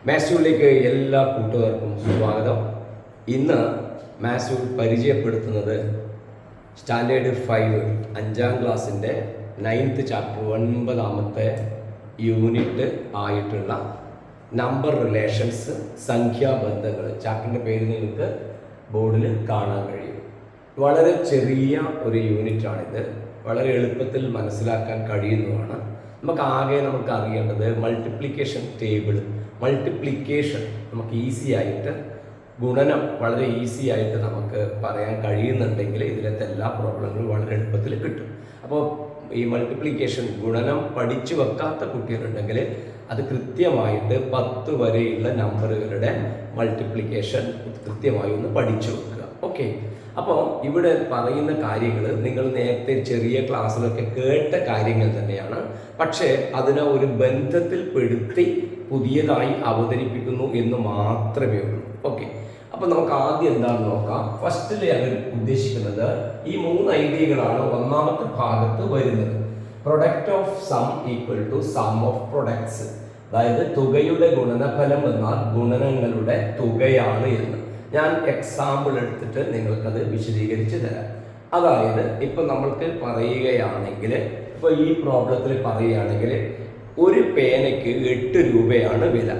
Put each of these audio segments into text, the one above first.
മാത്സിലേക്ക് എല്ലാ കൂട്ടുകാർക്കും സ്വാഗതം. ഇന്ന് മാത്സ് പരിചയപ്പെടുത്തുന്നത് സ്റ്റാൻഡേർഡ് 5 5ാം ക്ലാസ്സിൻ്റെ 9th ചാപ്റ്റർ 9ാമത്തെ യൂണിറ്റ് ആയിട്ടുള്ള നമ്പർ റിലേഷൻസ്, സംഖ്യാബന്ധങ്ങൾ. ചാപ്റ്ററിൻ്റെ പേര് നിങ്ങൾക്ക് ബോർഡിൽ കാണാൻ കഴിയും. വളരെ ചെറിയ ഒരു യൂണിറ്റാണിത്. വളരെ എളുപ്പത്തിൽ മനസ്സിലാക്കാൻ കഴിയുന്നതാണ്. നമുക്ക് അറിയേണ്ടത് മൾട്ടിപ്ലിക്കേഷൻ ടേബിൾ. മൾട്ടിപ്ലിക്കേഷൻ നമുക്ക് ഈസി ആയിട്ട്, ഗുണനം വളരെ ഈസി ആയിട്ട് നമുക്ക് പറയാൻ കഴിയുന്നുണ്ടെങ്കിൽ ഇതിലത്തെ എല്ലാ പ്രോബ്ലങ്ങളും വളരെ എളുപ്പത്തിൽ കിട്ടും. അപ്പോൾ ഈ മൾട്ടിപ്ലിക്കേഷൻ ഗുണനം പഠിച്ചു വെക്കാത്ത കുട്ടികളുണ്ടെങ്കിൽ അത് കൃത്യമായിട്ട് 10 വരെയുള്ള നമ്പറുകളുടെ മൾട്ടിപ്ലിക്കേഷൻ കൃത്യമായി ഒന്ന് പഠിച്ചു വെക്കുക. ഓക്കെ, അപ്പോൾ ഇവിടെ പറയുന്ന കാര്യങ്ങൾ നിങ്ങൾ നേരത്തെ ചെറിയ ക്ലാസ്സിലൊക്കെ കേട്ട കാര്യങ്ങൾ തന്നെയാണ്. പക്ഷേ അതിനെ ഒരു ബന്ധത്തിൽ പെടുത്തി പുതിയതായി അവതരിപ്പിക്കുന്നു എന്ന് മാത്രമേ ഉള്ളൂ. ഓക്കെ, അപ്പോൾ നമുക്ക് ആദ്യം എന്താണെന്ന് നോക്കാം. ഫസ്റ്റിൽ അവർ ഉദ്ദേശിക്കുന്നത് ഈ 3 ഐഡിയകളാണ് ഒന്നാമത്തെ ഭാഗത്ത് വരുന്നത്. Product of sum equal to sum of products. അതായത് തുകയുടെ ഗുണനഫലം എന്നാൽ ഗുണനങ്ങളുടെ തുകയാണ് എന്ന്. ഞാൻ എക്സാമ്പിൾ എടുത്തിട്ട് നിങ്ങൾക്കത് വിശദീകരിച്ച് തരാം. അതായത് ഇപ്പം നമ്മൾക്ക് പറയുകയാണെങ്കിൽ, ഇപ്പോൾ ഈ പ്രോബ്ലത്തിൽ പറയുകയാണെങ്കിൽ ഒരു പേനയ്ക്ക് 8 രൂപയാണ് വില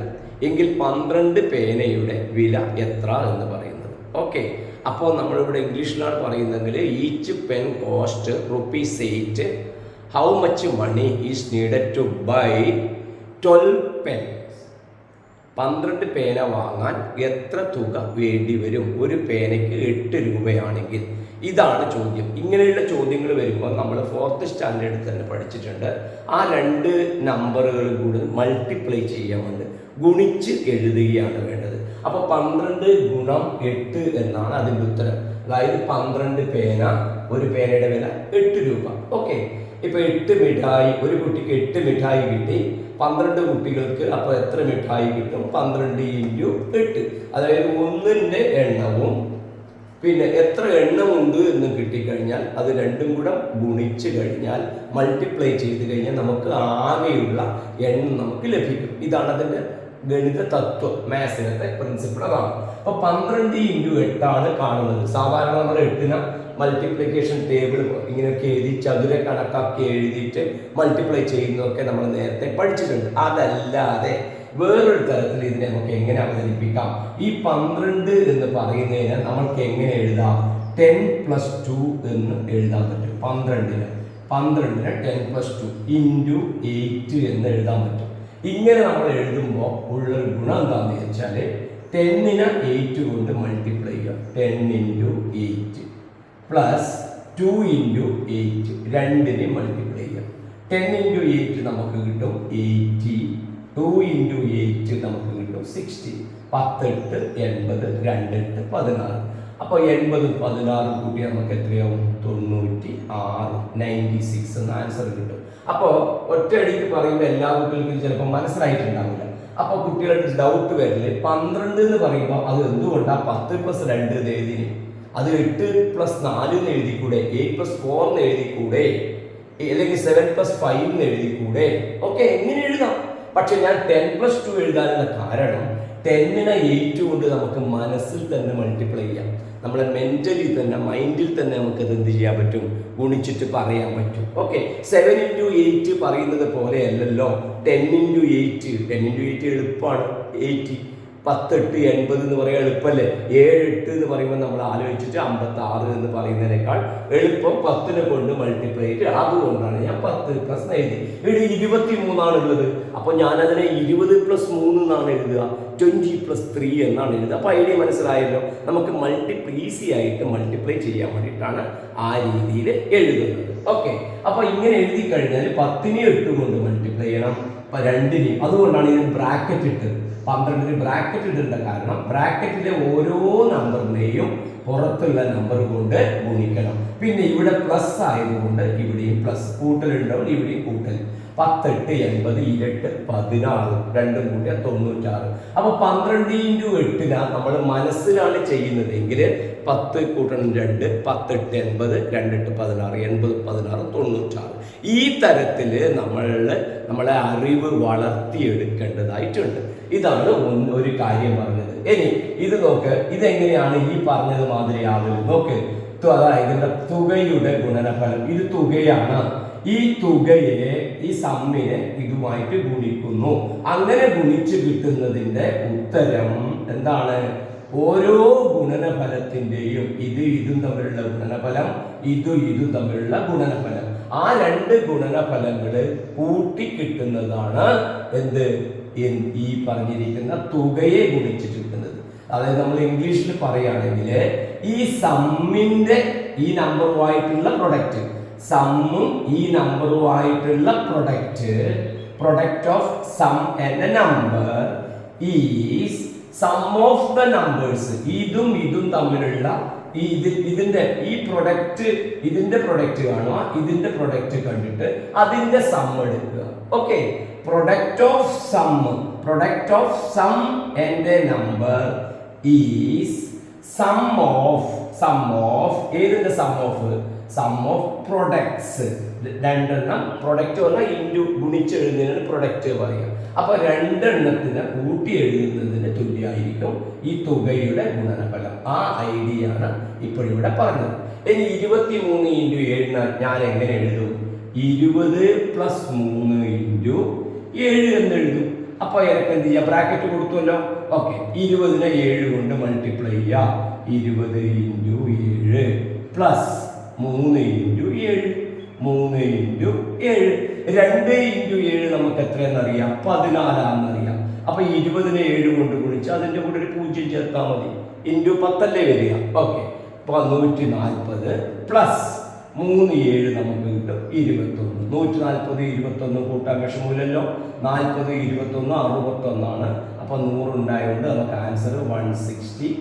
എങ്കിൽ 12 പേനയുടെ വില എത്ര എന്ന് പറയുന്നത്. ഓക്കെ, അപ്പോൾ നമ്മളിവിടെ ഇംഗ്ലീഷിലാണ് പറയുന്നതെങ്കിൽ each pen cost ₹8. How much money is needed to buy 12 pens. 12 പേന വാങ്ങാൻ എത്ര തുക വേണ്ടി വരും? ഒരു പേനയ്ക്ക് 8 രൂപയാണെങ്കിൽ. ഇതാണ് ചോദ്യം. ഇങ്ങനെയുള്ള ചോദ്യങ്ങൾ വരുമ്പോൾ നമ്മൾ 4th സ്റ്റാൻഡേർഡിൽ തന്നെ പഠിച്ചിട്ടുണ്ട്. ആ 2 നമ്പറുകൾ കൂടി മൾട്ടിപ്ലൈ ചെയ്യാൻ വേണ്ടി ഗുണിച്ച് എഴുതുകയാണ് വേണ്ടത്. അപ്പോൾ 12 ഗുണം 8 എന്നാണ് അതിൻ്റെ ഉത്തരം. അതായത് 12 പേന, ഒരു പേനയുടെ വില 8 രൂപ. ഓക്കെ, ഇപ്പോൾ 8 മിഠായി, ഒരു കുട്ടിക്ക് 8 മിഠായി കിട്ടി. 12 കുട്ടികൾക്ക് അപ്പോൾ എത്ര മിഠായി കിട്ടും? 12 × 8. അതായത് ഒന്നിൻ്റെ എണ്ണവും പിന്നെ എത്ര എണ്ണമുണ്ട് എന്ന് കിട്ടിക്കഴിഞ്ഞാൽ അത് രണ്ടും കൂടെ ഗുണിച്ച് കഴിഞ്ഞാൽ മൾട്ടിപ്ലൈ ചെയ്ത് കഴിഞ്ഞാൽ നമുക്ക് ആകെയുള്ള എണ്ണം നമുക്ക് ലഭിക്കും. ഇതാണ് അതിൻ്റെ ഗണിത തത്വം, മാത്സിനത്തെ പ്രിൻസിപ്പിൾ അതാണ്. അപ്പോൾ 12 × 8 കാണുന്നത്. സാധാരണ നമ്മൾ 8നെ മൾട്ടിപ്ലിക്കേഷൻ ടേബിൾ ഇങ്ങനെയൊക്കെ എഴുതി ചതുര കണക്കാക്കി എഴുതിയിട്ട് മൾട്ടിപ്ലൈ ചെയ്യുന്നതൊക്കെ നമ്മൾ നേരത്തെ പഠിച്ചിട്ടുണ്ട്. അതല്ലാതെ വേറൊരു തരത്തിൽ ഇതിനെ നമുക്ക് എങ്ങനെ അവതരിപ്പിക്കാം? ഈ 12 എന്ന് പറയുന്നതിന് നമ്മൾക്ക് എങ്ങനെ എഴുതാം? 10 + 2 എന്ന് എഴുതാൻ പറ്റും. 12ന് 10 + 2 × 8 എന്ന് എഴുതാൻ പറ്റും. ഇങ്ങനെ നമ്മൾ എഴുതുമ്പോൾ ഉള്ളൊരു ഗുണം എന്താണെന്ന് വെച്ചാൽ 10നെ 8 കൊണ്ട് മൾട്ടിപ്ലൈ ചെയ്യുക. 10 × 8 പ്ലസ് 2 × 8 2നെ മൾട്ടിപ്ലൈ ചെയ്യാം. 10 × 8 നമുക്ക് കിട്ടും 80. 2 × 8 നമുക്ക് കിട്ടും 60. 10 × 8 80, 2 × 16. അപ്പോൾ 80 16 കൂട്ടി നമുക്ക് എത്രയാവും? 96, 96 എന്ന ആൻസർ കിട്ടും. അപ്പോൾ ഒറ്റയടിക്ക് പറയുമ്പോൾ എല്ലാ കുട്ടികൾക്കും ചിലപ്പോൾ മനസ്സിലായിട്ടുണ്ടാവില്ല. അപ്പോൾ കുട്ടികളുടെ ഡൗട്ട് വരില്ലേ, 12 എന്ന് പറയുമ്പോൾ അത് എന്തുകൊണ്ടാണ് 10 + 2 എന്ന് എഴുതി? അത് 8 + 4 എന്ന് എഴുതിക്കൂടെ? 8 + 4 എന്ന് എഴുതിക്കൂടെ? അല്ലെങ്കിൽ 7 + 5 എന്ന് എഴുതിക്കൂടെ? ഓക്കെ, എങ്ങനെ എഴുതാം. പക്ഷെ ഞാൻ 10 + 2 എഴുതാനുള്ള കാരണം 10നെ 8 കൊണ്ട് നമുക്ക് മനസ്സിൽ തന്നെ മൾട്ടിപ്ലൈ ചെയ്യാം. നമ്മളെ മെന്റലി തന്നെ, മൈൻഡിൽ തന്നെ നമുക്കത് എന്ത് ചെയ്യാൻ പറ്റും? ഗുണിച്ചിട്ട് പറയാൻ പറ്റും. ഓക്കെ, 7 × 8 പറയുന്നത് പോലെയല്ലല്ലോ 10 × 8. 10 × 8 എളുപ്പമാണ്. 80. 10 × 8 80 എന്ന് പറയാൻ എളുപ്പമല്ലേ? 7 8 എന്ന് പറയുമ്പോൾ നമ്മൾ ആലോചിച്ചിട്ട് 56 എന്ന് പറയുന്നതിനേക്കാൾ എളുപ്പം 10നെ കൊണ്ട് മൾട്ടിപ്ലൈ ചെയ്തിട്ട്, അതുകൊണ്ടാണ് ഞാൻ 10 + എഴുതി. ഇവിടെ 23 ഉള്ളത്. അപ്പോൾ ഞാനതിനെ 20 + 3 എന്നാണ് എഴുതുക. 20 + 3 എന്നാണ് എഴുതുക. അപ്പോൾ ഐഡിയ മനസ്സിലായല്ലോ. നമുക്ക് ഈസി ആയിട്ട് മൾട്ടിപ്ലൈ ചെയ്യാൻ വേണ്ടിയിട്ടാണ് ആ രീതിയിൽ എഴുതുന്നത്. ഓക്കെ, അപ്പോൾ ഇങ്ങനെ എഴുതി കഴിഞ്ഞാൽ 10നെ 8 കൊണ്ട് മൾട്ടിപ്ലൈ ചെയ്യണം. 2നെയും, അതുകൊണ്ടാണ് ഇതിന് ബ്രാക്കറ്റ് ഇട്ടത്. 12ന് ബ്രാക്കറ്റ് ഇടേണ്ട കാരണം ബ്രാക്കറ്റിലെ ഓരോ നമ്പറിനെയും പുറത്തുള്ള നമ്പർ കൊണ്ട് ഗുണിക്കണം. പിന്നെ ഇവിടെ പ്ലസ് ആയതുകൊണ്ട് ഇവിടെയും പ്ലസ് കൂട്ടലുണ്ടാവും, ഇവിടെയും കൂട്ടൽ. 10 × 8 80, 2 16, രണ്ടും കൂട്ടിയ 96. അപ്പോൾ 12 × 8 നമ്മൾ മനസ്സിലാണ് ചെയ്യുന്നതെങ്കിൽ 10 × 2 10 × 8 80, 2 × 16 80 16 96. ഈ തരത്തിൽ നമ്മളെ അറിവ് വളർത്തിയെടുക്കേണ്ടതായിട്ടുണ്ട്. ഇതാണ് ഒരു കാര്യം പറഞ്ഞത്. ഇനി ഇത് നോക്ക്, ഇതെങ്ങനെയാണ് ഈ പറഞ്ഞത് മാതിരി ആവുന്നത് നോക്ക്. അതായത് ഇതിന്റെ തുകയുടെ ഗുണനഫലം, ഇത് തുകയാണ്. ഈ തുകയെ, ഈ സമ്മിനെ ഇതുമായിട്ട് ഗുണിക്കുന്നു. അങ്ങനെ ഗുണിച്ച് കിട്ടുന്നതിന്റെ ഉത്തരം എന്താണ്? ഓരോ ഗുണനഫലത്തിന്റെയും ഇതും തമ്മിലുള്ള ഗുണനഫലം, ഇതും തമ്മിലുള്ള ഗുണനഫലം, ആ രണ്ട് ഗുണനഫലങ്ങള് കൂട്ടി കിട്ടുന്നതാണ് എന്ത്? ഈ പറഞ്ഞിരിക്കുന്ന തുകയെ ഗുണിച്ച് കിട്ടുന്നത്. അതായത് നമ്മൾ ഇംഗ്ലീഷിൽ പറയുകയാണെങ്കിൽ ഈ സമ്മിന്റെ ഈ നമ്പറുമായിട്ടുള്ള പ്രൊഡക്റ്റ്, സമ്മും ഈ നമ്പറുമായിട്ടുള്ള product of sum and number is sum of the numbers. ഇതും തമ്മിലുള്ള ഇതിന്റെ പ്രൊഡക്റ്റ് കാണുക, ഇതിന്റെ പ്രൊഡക്റ്റ് കണ്ടിട്ട് അതിന്റെ സം എടുക്കുക. Okay, product of sum and a number is sum of ഏതിന്റെ സം ഓഫ് പ്രൊഡക്ട്സ്. രണ്ടെണ്ണം പ്രൊഡക്റ്റ് പറഞ്ഞാൽ ഇൻറ്റു ഗുണിച്ച് എഴുതുന്നതിനാണ് പ്രൊഡക്റ്റ് പറയുക. അപ്പൊ രണ്ടെണ്ണത്തിന് കൂട്ടി എഴുതുന്നതിന് തുല്യമായിരിക്കും ഈ തുകയുടെ ഗുണനഫലം. ആ ഐഡിയ ആണ് ഇപ്പോഴിവിടെ പറഞ്ഞത്. ഇനി 23 × 7 ഞാൻ എങ്ങനെ എഴുതും? 20 + 3 × 7 എന്ന് എഴുതും. അപ്പൊ എനിക്ക് എന്ത് ചെയ്യാം? ബ്രാക്കറ്റ് കൊടുത്തുവല്ലോ. ഓക്കെ, 20നെ 7 കൊണ്ട് മൾട്ടിപ്ലൈ ചെയ്യാം. 20 × 7 പ്ലസ് 3 × 7, 3 × 7, 2 × 7 നമുക്ക് എത്രയെന്നറിയാം? 14 ആണെന്നറിയാം. അപ്പൊ 20നെ 7 കൊണ്ട് ഗുണിച്ച് അതിന്റെ കൂടെ ഒരു 0 ചേർത്താൽ മതി. ഇൻറ്റു 10 അല്ലേ വരിക? ഓക്കെ, അപ്പൊ 140 പ്ലസ് 3 7 നമുക്ക് കിട്ടും 21. 140 21 കൂട്ടാൻ വിഷമമില്ലല്ലോ. 40 21 61 ആണ്. അപ്പൊ 100 ഉണ്ടായതുകൊണ്ട് നമുക്ക് ആൻസർ 161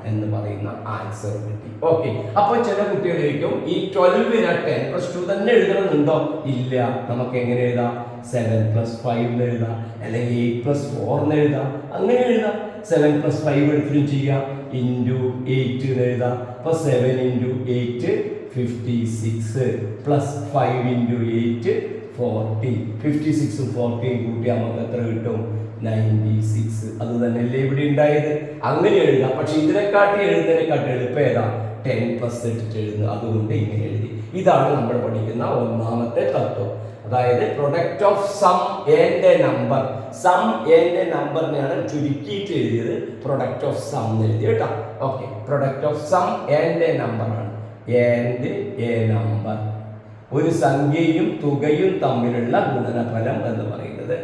എന്ന് പറയുന്ന ആൻസർ കിട്ടി. ഓക്കെ, അപ്പൊ ചില കുട്ടികളേക്കും ഈ 12നെ 10 + 2 തന്നെ എഴുതണമെന്നുണ്ടോ? ഇല്ല. നമുക്ക് എങ്ങനെ എഴുതാം? 7 + 5 എഴുതാം, അല്ലെങ്കിൽ 8 + 4 എഴുതാം. അങ്ങനെ എഴുതാം. 7 + 5 എടുത്തിട്ടും ചെയ്യാം. ഇൻറ്റു 8 എഴുതാം. അപ്പൊ 7 × 8 56 പ്ലസ് 5 × 8 40. 56ഉം 40ഉം കൂട്ടിയാൽ നമുക്ക് എത്ര കിട്ടും? 96. അത് തന്നെയല്ലേ ഇവിടെ ഉണ്ടായത്. അങ്ങനെ എഴുതാം. പക്ഷെ എഴുതുന്നതിനെക്കാട്ടി എളുപ്പം ഏതാ? 10+ ഇട്ടിട്ട് എഴുതുക. അതുകൊണ്ട് ഇങ്ങനെ എഴുതി. ഇതാണ് നമ്മൾ പഠിക്കുന്ന ഒന്നാമത്തെ തത്വം. അതായത് product of sum and a number. Sum and a നമ്പറിനെയാണ് ചുരുക്കിയിട്ട് എഴുതിയത്. പ്രൊഡക്റ്റ് ഓഫ് സം എന്ന് എഴുതി കേട്ടോ. Okay, product of sum and a number ആണ്. ആൻഡ് എ നമ്പർ, ഒരു സംഖ്യയും തുകയും തമ്മിലുള്ള ഗുണനഫലം എന്ന് പറയുന്നത്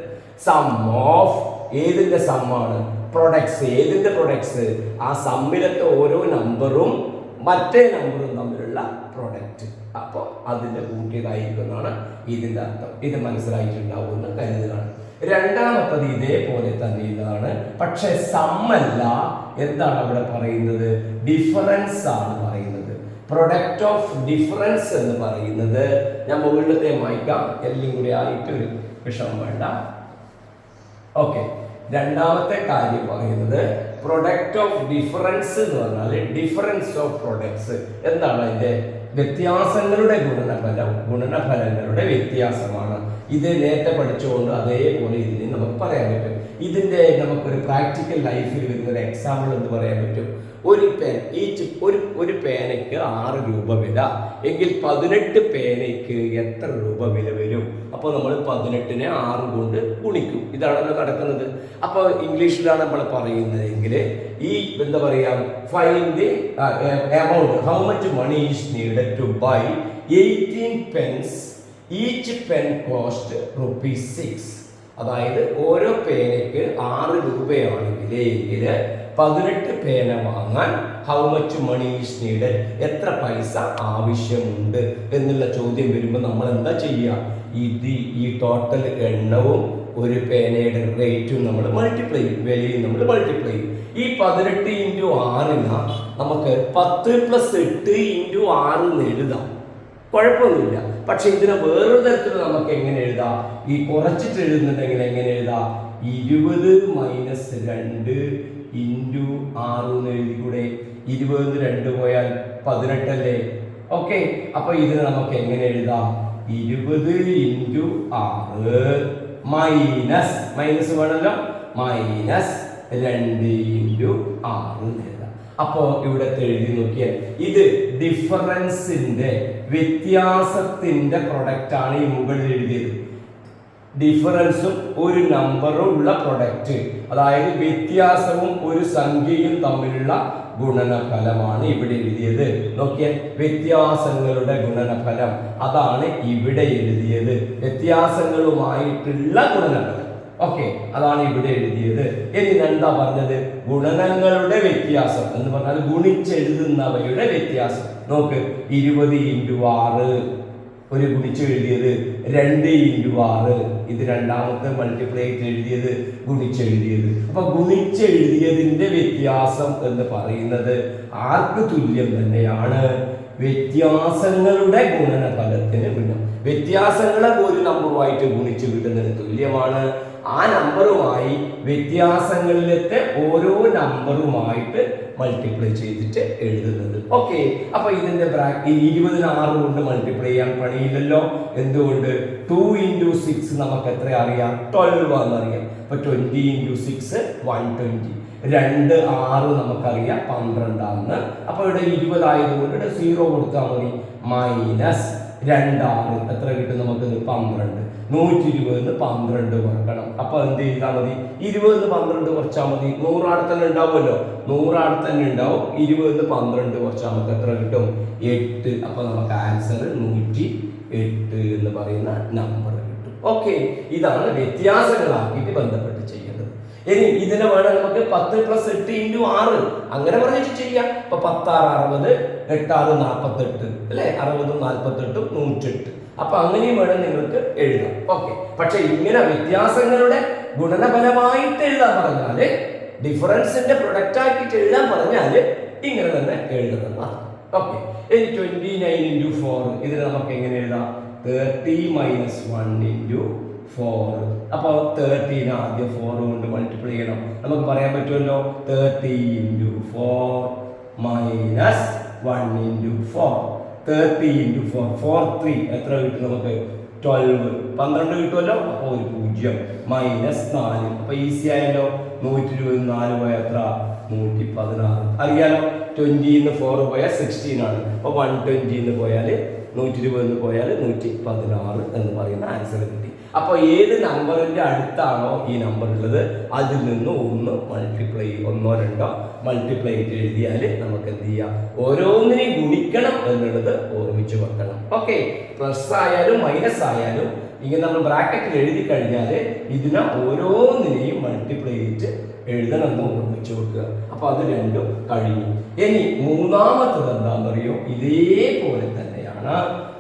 സം ഓഫ് ഏതിന്റെ സമ്മാണ്? പ്രൊഡക്ട്സ്. ഏതിന്റെ പ്രൊഡക്ട്സ്? ആ സമ്മിലത്തെ ഓരോ നമ്പറും മറ്റേ നമ്പറും തമ്മിലുള്ള പ്രൊഡക്റ്റ്. അപ്പോൾ അതിന്റെ കൂട്ടിയതായിരിക്കുന്നതാണ് ഇതിന്റെ അർത്ഥം. ഇത് മനസ്സിലായിട്ടുണ്ടാവുമെന്ന് കരുതുകയാണ്. രണ്ടാമത്തത് ഇതേപോലെ തന്നെ ഇതാണ്, പക്ഷെ സമ്മല്ല. എന്താണ് അവിടെ പറയുന്നത്? ഡിഫറൻസ് ആണ് പറയുന്നത്. പ്രൊഡക്റ്റ് ഓഫ് ഡിഫറൻസ് എന്ന് പറയുന്നത്, ഞാൻ മുകളിലത്തെ വായിക്കാം, എല്ലാം കൂടി ആയിട്ട് ഒരു വിഷമം വേണ്ട. ഓക്കെ, രണ്ടാമത്തെ കാര്യം പറയുന്നത് പ്രൊഡക്റ്റ് ഓഫ് ഡിഫറൻസ് എന്ന് പറഞ്ഞാൽ ഡിഫറൻസ് ഓഫ് പ്രൊഡക്ട്സ്. എന്താണ് അതിന്റെ? വ്യത്യാസങ്ങളുടെ ഗുണനഫലങ്ങളുടെ വ്യത്യാസമാണ്. ഇത് നേരത്തെ പഠിച്ചുകൊണ്ട് അതേപോലെ ഇതിന് നമുക്ക് പറയാൻ പറ്റും. ഇതിന്റെ നമുക്കൊരു പ്രാക്ടിക്കൽ ലൈഫിൽ വരുന്ന ഒരു എക്സാമ്പിൾ എന്ന് പറയാൻ പറ്റും. ഒരു പേനയ്ക്ക് 6 രൂപ വില എങ്കിൽ 18 പേനയ്ക്ക് എത്ര രൂപ വില വരും? അപ്പോൾ നമ്മൾ 18നെ 6 കൊണ്ട് ഗുണിക്കും. ഇതാണല്ലോ നടക്കുന്നത്. അപ്പോൾ ഇംഗ്ലീഷിലാണ് നമ്മൾ പറയുന്നതെങ്കിൽ ഈ എന്താ പറയുക, find the amount, how much money is needed to buy 18 pence. Each pen cost ₹6. അതായത് ഓരോ പേനയ്ക്ക് 6 രൂപയാണെങ്കിൽ 18 പേന വാങ്ങാൻ how much money is needed, എത്ര പൈസ ആവശ്യമുണ്ട് എന്നുള്ള ചോദ്യം വരുമ്പോൾ നമ്മൾ എന്താ ചെയ്യുക? ഈ ടോട്ടൽ എണ്ണവും ഒരു പേനയുടെ റേറ്റും നമ്മൾ മൾട്ടിപ്ലൈ ചെയ്യും, വിലയും നമ്മൾ മൾട്ടിപ്ലൈ ചെയ്യും. ഈ 18 × 6 നമുക്ക് 10 + 8 × 6 എന്ന് എഴുതാം, കുഴപ്പമൊന്നുമില്ല. പക്ഷെ ഇതിനെ വേറൊരു തരത്തിൽ നമുക്ക് എങ്ങനെ എഴുതാം? ഈ കുറച്ചിട്ട് എഴുതുന്നുണ്ടെങ്കിൽ എങ്ങനെ എഴുതാം? 20 - 2 × 6 എന്ന് എഴുതിക്കൂടെ? 20 2 പോയാൽ 18 അല്ലേ? ഓക്കെ, അപ്പൊ ഇതിന് നമുക്ക് എങ്ങനെ എഴുതാം? 20 ഇൻറ്റു 6 മൈനസ് വേണമല്ലോ, മൈനസ് 2 ഇൻറ്റു 6 എഴുതാം. അപ്പോ ഇവിടെ എഴുതി നോക്കിയാൽ ഇത് ഡിഫറൻസിന്റെ വ്യത്യാസത്തിന്റെ പ്രൊഡക്റ്റ് ആണ് ഈ മുകളിൽ എഴുതിയത്. ഡിഫറൻസും ഒരു നമ്പറും ഉള്ള പ്രൊഡക്റ്റ്, അതായത് വ്യത്യാസവും ഒരു സംഖ്യയും തമ്മിലുള്ള ഗുണനഫലമാണ് ഇവിടെ എഴുതിയത്. നോക്കിയാൽ വ്യത്യാസങ്ങളുടെ ഗുണനഫലം അതാണ് ഇവിടെ എഴുതിയത്. വ്യത്യാസങ്ങളുമായിട്ടുള്ള ഗുണനഫലം, ഓക്കെ, അതാണ് ഇവിടെ എഴുതിയത്. ഇനി എന്താ പറഞ്ഞത്? ഗുണനങ്ങളുടെ വ്യത്യാസം എന്ന് പറഞ്ഞാൽ ഗുണിച്ചെഴുതുന്നവയുടെ വ്യത്യാസം. നോക്ക്, 20 ഇൻറ്റു 6 ഒരു ഗുണിച്ച് എഴുതിയത്, 2 ഇൻറ്റു 6 ഇത് രണ്ടാമത്തെ മൾട്ടിപ്ലൈ എഴുതിയത്, ഗുണിച്ചെഴുതിയത്. അപ്പൊ ഗുണിച്ചെഴുതിയതിന്റെ വ്യത്യാസം എന്ന് പറയുന്നത് ആർക്ക് തുല്യം തന്നെയാണ്? വ്യത്യാസങ്ങളുടെ ഗുണനഫലത്തിന് ഗുണം. വ്യത്യാസങ്ങളെ ഒരു നമ്പറുമായിട്ട് ഗുണിച്ച് കിട്ടുന്നതിന് തുല്യമാണ്. ആ നമ്പറുമായി വ്യത്യാസങ്ങളിലത്തെ ഓരോ നമ്പറുമായിട്ട് മൾട്ടിപ്ലൈ ചെയ്തിട്ട് എഴുതുന്നത്. ഓക്കെ, അപ്പൊ ഇതിന്റെ 20 6 കൊണ്ട് മൾട്ടിപ്ലൈ ചെയ്യാൻ പണിയില്ലല്ലോ. എന്തുകൊണ്ട്? 2 ഇൻറ്റു 6 നമുക്ക് എത്ര അറിയാം? 12 ആണെന്നറിയാം. അപ്പൊ 20 ഇൻറ്റു 6 120. 2 6 നമുക്കറിയാം 12 ആണെന്ന്. അപ്പൊ ഇവിടെ 20 ആയതുകൊണ്ട് ഇവിടെ 0 കൊടുത്താൽ മതി. മൈനസ് 2 6 എത്ര കിട്ടും നമുക്ക്? 12. 120 12 കുറക്കണം. അപ്പൊ എന്ത് ചെയ്താൽ മതി? 20 12 കുറച്ചാൽ മതി. 100 ആടെ തന്നെ ഉണ്ടാവുമല്ലോ, 100 ആടെ തന്നെ ഉണ്ടാവും. 20 12 കുറച്ചാൽ നമുക്ക് എത്ര കിട്ടും? 8. അപ്പൊ നമുക്ക് ആൻസർ 108 എന്ന് പറയുന്ന നമ്പർ കിട്ടും. ഓക്കെ, ഇതാണ് വ്യത്യാസങ്ങളാക്കിയിട്ട് ബന്ധപ്പെട്ട് ചെയ്യേണ്ടത്. ഇനി ഇതിനെ വേണം നമുക്ക് 10 + 8 ഇൻറ്റു 6 അങ്ങനെ പറഞ്ഞിട്ട് ചെയ്യാം. അപ്പൊ 10 6 60, 8 6 48 അല്ലെ, 60 48 108. അപ്പൊ അങ്ങനെയും വേണം നിങ്ങൾക്ക് എഴുതാം. ഓക്കെ, പക്ഷെ ഇങ്ങനെ വ്യത്യാസങ്ങളുടെ ഗുണനഫലമായിട്ട് എഴുതാൻ പറഞ്ഞാല്, ഡിഫറൻസിന്റെ പ്രൊഡക്റ്റ് ആക്കിയിട്ട് എഴുതാൻ പറഞ്ഞാല് ഇങ്ങനെ തന്നെ എഴുതുന്നതാണ്. ഓക്കെ, ഇനി 29 ഇൻറ്റു 4 ഇതിന് നമുക്ക് എങ്ങനെ എഴുതാം? 30 മൈനസ് 1 ഇൻറ്റു 4. അപ്പൊ 30 ആദ്യം 4 കൊണ്ട് മൾട്ടിപ്ലൈ ചെയ്യണം. നമുക്ക് പറയാൻ പറ്റുമല്ലോ, 30 ഇൻറ്റു 4 മൈനസ് 1 ഇൻറ്റു 4. 30 ഇൻറ്റു 4 43 എത്ര കിട്ടും നമുക്ക്? 12 12 കിട്ടുമല്ലോ. അപ്പോൾ ഒരു 0 മൈനസ് 4. അപ്പൊ ഈസി ആയല്ലോ. 124 പോയാൽ എത്ര? 116. അറിയാലോ, 20 4 പോയാൽ 16 ആണ്. അപ്പൊ 120 പോയാൽ 120 പോയാൽ 116 എന്ന് പറയുന്ന ആൻസർ കിട്ടി. അപ്പൊ ഏത് നമ്പറിന്റെ അടുത്താണോ ഈ നമ്പർ ഉള്ളത് അതിൽ നിന്ന് 1 മൾട്ടിപ്ലൈ 1 2 മൾട്ടിപ്ലൈ എഴുതിയാൽ നമുക്ക് എന്ത് ചെയ്യാം? ഓരോന്നിനെയും ഗുണിക്കണം എന്നുള്ളത് ഓർമ്മിച്ച് വെക്കണം. ഓക്കെ, പ്ലസ് ആയാലും മൈനസ് ആയാലും ഇങ്ങനെ നമ്മൾ ബ്രാക്കറ്റിൽ എഴുതി കഴിഞ്ഞാൽ ഇതിനെ ഓരോന്നിനെയും മൾട്ടിപ്ലൈ ചെയ്തിട്ട് എഴുതണം എന്ന് ഓർമ്മിച്ച് വെക്കുക. അപ്പൊ അത് രണ്ടും കഴിഞ്ഞു. ഇനി മൂന്നാമത്തത് എന്താണെന്നറിയോ? ഇതേപോലെ തന്നെയാണ്,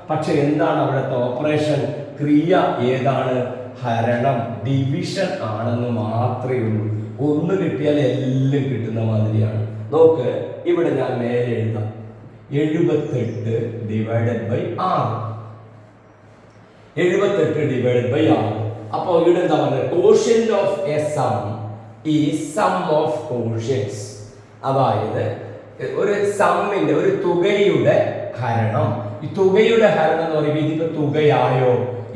പക്ഷെ എന്താണ് അവിടുത്തെ ഓപ്പറേഷൻ? ക്രിയ ഏതാണ്? ഹരണം, ഡിവിഷൻ ആണെന്ന് മാത്രമേ ഉള്ളൂ. 1 കിട്ടിയാൽ എല്ലാം കിട്ടുന്ന മാതിരിയാണ്. നോക്ക്, ഇവിടെ ഞാൻ മേലെ എഴുതാം 78 ഡിവൈഡഡ് ബൈ 6. 78 divided by 6. അപ്പോൾ ഇവിടെ എന്താ പറയുക? Quotient of a sum is sum of quotients. അതായത് ഒരു സമ്മിന്റെ, ഒരു തുകയുടെ ഹരണം. ഈ തുകയുടെ ഹരണം എന്ന് പറയുമ്പോൾ ഇതിപ്പോ തുകയായോ?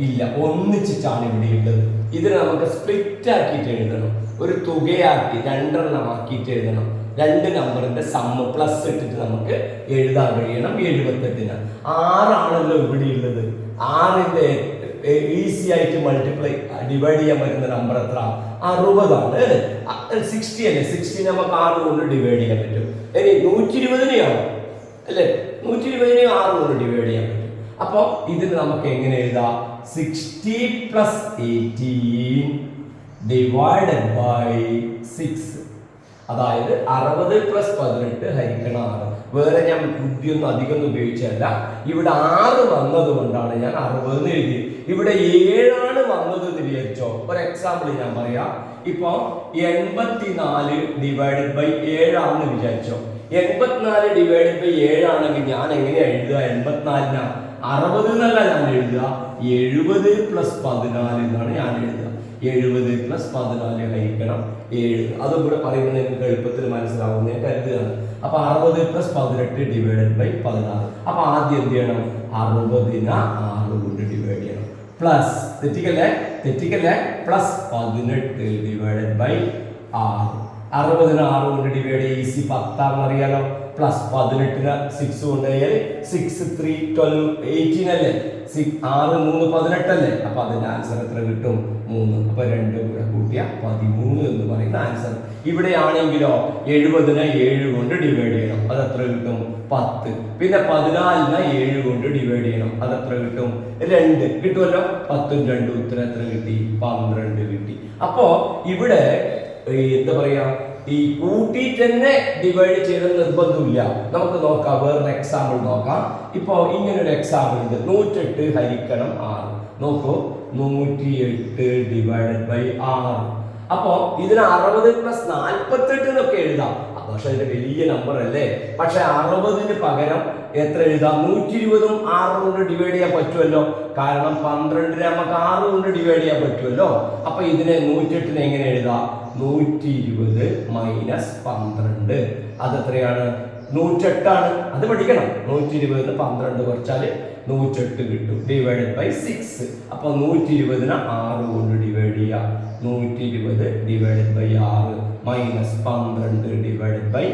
ഇല്ല, ഒന്നിച്ചിട്ടാണ് ഇവിടെ ഉള്ളത്. ഇതിനെ നമുക്ക് സ്പ്ലിറ്റ് ആക്കിയിട്ട് എഴുതണം. ഒരു തുകയാക്കി 2 എണ്ണം ആക്കിയിട്ട് എഴുതണം. 2 നമ്പറിന്റെ സമ്മ് പ്ലസ് ഇട്ടിട്ട് നമുക്ക് എഴുതാൻ കഴിയണം. 78 6 ആണല്ലോ ഇവിടെ ഉള്ളത്. 6ന്റെ ഈസി ആയിട്ട് മൾട്ടിപ്ലൈ ഡിവൈഡ് ചെയ്യാൻ പറ്റുന്ന നമ്പർ എത്ര? 60 ആണ്. 60 അല്ലേ? 60 നമുക്ക് 6 കൊണ്ട് ഡിവൈഡ് ചെയ്യാൻ പറ്റും. ഇനി 120 അല്ലേ? 120 6 കൊണ്ട് ഡിവൈഡ് ചെയ്യാൻ പറ്റും. അപ്പൊ ഇതിന് നമുക്ക് എങ്ങനെ എഴുതാം? 60 + 18 ഡിവൈഡഡ് ബൈ 6. അതായത് 60 + 18 ഹരിക്കണം 6. വേറെ ഞാൻ ബുദ്ധിയൊന്നും അധികം ഉപയോഗിച്ചല്ല. ഇവിടെ 6 വന്നത് കൊണ്ടാണ് ഞാൻ 60 എന്ന് എഴുതി. ഇവിടെ 7 വന്നത് എന്ന് വിചാരിച്ചോ. ഒരു എക്സാമ്പിൾ ഞാൻ പറയാം. ഇപ്പൊ 84 ഡിവൈഡഡ് ബൈ 7 ആണെന്ന് വിചാരിച്ചോ. 84 ഡിവൈഡഡ് ബൈ 7 ആണെങ്കിൽ ഞാൻ എങ്ങനെയാ എഴുതുക? 84 60 എന്നല്ല ഞാൻ എഴുതുക, 70 + 14 എന്നാണ് ഞാൻ എഴുതുക. 70 + 14 ഹരിക്കണം 7. അതും കൂടെ പറയുന്നത് നിങ്ങൾക്ക് എളുപ്പത്തിൽ മനസ്സിലാവും ഞാൻ കരുതുകയാണ്. അപ്പൊ 60 + 18 ഡിവൈഡഡ് ബൈ 16. അപ്പൊ ആദ്യം എന്ത് ചെയ്യണം? 60നെ 6 കൊണ്ട് ഡിവൈഡ് പ്ലസ് തെറ്റിക്കല്ലേ പ്ലസ് 18 ഡിവൈഡഡ് ബൈ 6. 60 6 കൊണ്ട് ഡിവൈഡ് ചെയ്ത് ഈസി 10 ആണെന്ന് അറിയാലോ. പ്ലസ് 18 6 കൊണ്ട് 6 3 12 18 അല്ലേ. 6 6 3 18 അല്ലേ. അപ്പൊ അതിന്റെ ആൻസർ എത്ര കിട്ടും? 3. അപ്പൊ 2 കൂടെ കൂട്ടിയ 13 എന്ന് പറയുന്ന ആൻസർ. ഇവിടെ ആണെങ്കിലോ 70 7 കൊണ്ട് ഡിവൈഡ് ചെയ്യണം. അത് എത്ര കിട്ടും? 10. പിന്നെ 14 7 കൊണ്ട് ഡിവൈഡ് ചെയ്യണം. അത് എത്ര കിട്ടും? 2 കിട്ടുമല്ലോ. 10 2 ഉത്തരം എത്ര കിട്ടി? 12 കിട്ടി. അപ്പോ ഇവിടെ എന്താ പറയാ, ഈ കൂട്ടിയിട്ട് തന്നെ ഡിവൈഡ് ചെയ്ത നിർബന്ധമില്ല. നമുക്ക് നോക്കാം, വേറൊരു എക്സാമ്പിൾ നോക്കാം. ഇപ്പൊ ഇങ്ങനൊരു എക്സാമ്പിൾ ഉണ്ട്. 108 ഹരിക്കണം 6. നോക്കൂ, 108 ഡിവൈഡഡ് ബൈ 6. അപ്പോ ഇതിന് 60 പ്ലസ് 48 എന്നൊക്കെ എഴുതാം. പക്ഷെ അതിന്റെ വലിയ നമ്പർ അല്ലേ. പക്ഷെ 60-ന് പകരം എത്ര എഴുതാം? 120ഉം 6 കൊണ്ട് ഡിവൈഡ് ചെയ്യാൻ പറ്റുമല്ലോ. കാരണം 12 നമുക്ക് 6 കൊണ്ട് ഡിവൈഡ് ചെയ്യാൻ പറ്റുമല്ലോ. അപ്പൊ ഇതിനെ 108-നെ എങ്ങനെ എഴുതാം? 120 മൈനസ് 12. അതെത്രയാണ്? 108 ആണ്. അത് പഠിക്കണം. 120 12 കുറച്ചാൽ 108 കിട്ടും. Divided by 6. അപ്പൊ 120-നെ 6 കൊണ്ട് ഡിവൈഡ് ചെയ്യാം. 120 divided by 6 minus 12 divided by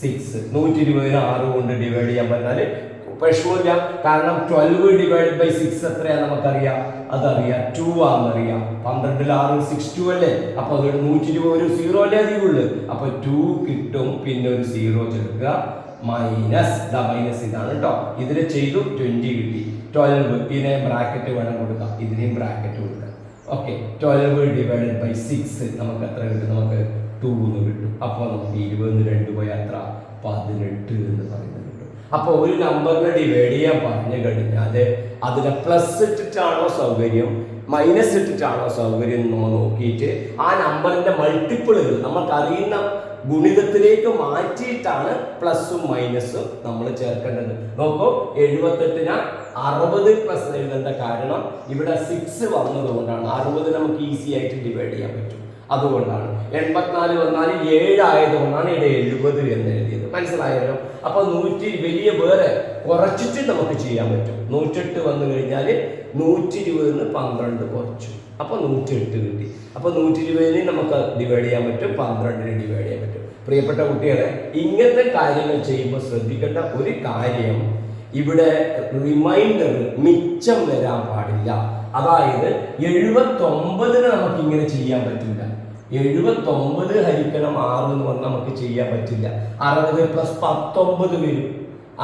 6. 120-നെ 6 കൊണ്ട് ഡിവൈഡ് ചെയ്യാൻ പറഞ്ഞാൽ പ്രശ്നമില്ല. കാരണം 12 ഡിവൈഡഡ് ബൈ 6 എത്രയാ നമുക്കറിയാം. അതറിയാം, 2 ആണെന്നറിയാം. 12 6 62 അല്ലേ. അപ്പൊ അതുകൊണ്ട് 120 ഒരു 0 അല്ലേ അധികമുള്ളൂ. അപ്പൊ 2 കിട്ടും. പിന്നെ ഒരു 0 ചേർക്കുക. മൈനസ് മൈനസ് ഇതാണ് കേട്ടോ. ഇതിനെ ചെയ്തു 20 കിട്ടി. 12 ഇതിനെ ബ്രാക്കറ്റ് വേണം കൊടുക്കാം. ഇതിനെയും ബ്രാക്കറ്റ് കൊടുക്കാം. ഓക്കെ, 12 ഡിവൈഡഡ് ബൈ 6 നമുക്ക് എത്ര കിട്ടും? നമുക്ക് 2 എന്ന് കിട്ടും. അപ്പോൾ നമുക്ക് 20 2 പോയി എത്ര? 18 എന്ന് പറയുന്നത് കിട്ടും. അപ്പോൾ ഒരു നമ്പറിനെ ഡിവൈഡ് ചെയ്യാൻ പറഞ്ഞു കഴിഞ്ഞാൽ അതിനെ പ്ലസ് ഇട്ടിട്ടാണോ സൗകര്യം മൈനസ് ഇട്ടിട്ടാണോ സൗകര്യം എന്നോ നോക്കിയിട്ട് ആ നമ്പറിന്റെ മൾട്ടിപ്പിളുകൾ നമുക്ക് അറിയുന്ന ഗുണിതത്തിലേക്ക് മാറ്റിയിട്ടാണ് പ്ലസും മൈനസും നമ്മൾ ചേർക്കേണ്ടത്. നോക്കൂ, 78-ന് 60 പ്ലസ് എഴുതേണ്ട കാരണം ഇവിടെ 6 വന്നതുകൊണ്ടാണ്. 60 നമുക്ക് ഈസി ആയിട്ട് ഡിവൈഡ് ചെയ്യാൻ പറ്റും. അതുകൊണ്ടാണ് 84 വന്നാൽ 7 ആയതുകൊണ്ടാണ് ഇവിടെ 70 എന്ന് എഴുതിയത്. മനസ്സിലായല്ലോ. അപ്പൊ 100 വലിയ വേറെ കുറച്ചിട്ട് നമുക്ക് ചെയ്യാൻ പറ്റും. 108 വന്നു കഴിഞ്ഞാൽ 120-ന് 12 കുറച്ചു. അപ്പൊ 108 കിട്ടി. അപ്പൊ 120-ന് നമുക്ക് ഡിവൈഡ് ചെയ്യാൻ പറ്റും, 12-ന് ഡിവൈഡ് ചെയ്യാൻ പറ്റും. പ്രിയപ്പെട്ട കുട്ടികളെ, ഇങ്ങനത്തെ കാര്യങ്ങൾ ചെയ്യുമ്പോൾ ശ്രദ്ധിക്കേണ്ട ഒരു കാര്യം, ഇവിടെ റിമൈൻഡർ മിച്ചം വരാൻ പാടില്ല. അതായത് 79-ന് നമുക്ക് ഇങ്ങനെ ചെയ്യാൻ പറ്റില്ല. 79 ഹരിക്കണം 6 എന്ന് പറഞ്ഞാൽ നമുക്ക് ചെയ്യാൻ പറ്റില്ല. 60 പ്ലസ് 19 വരും.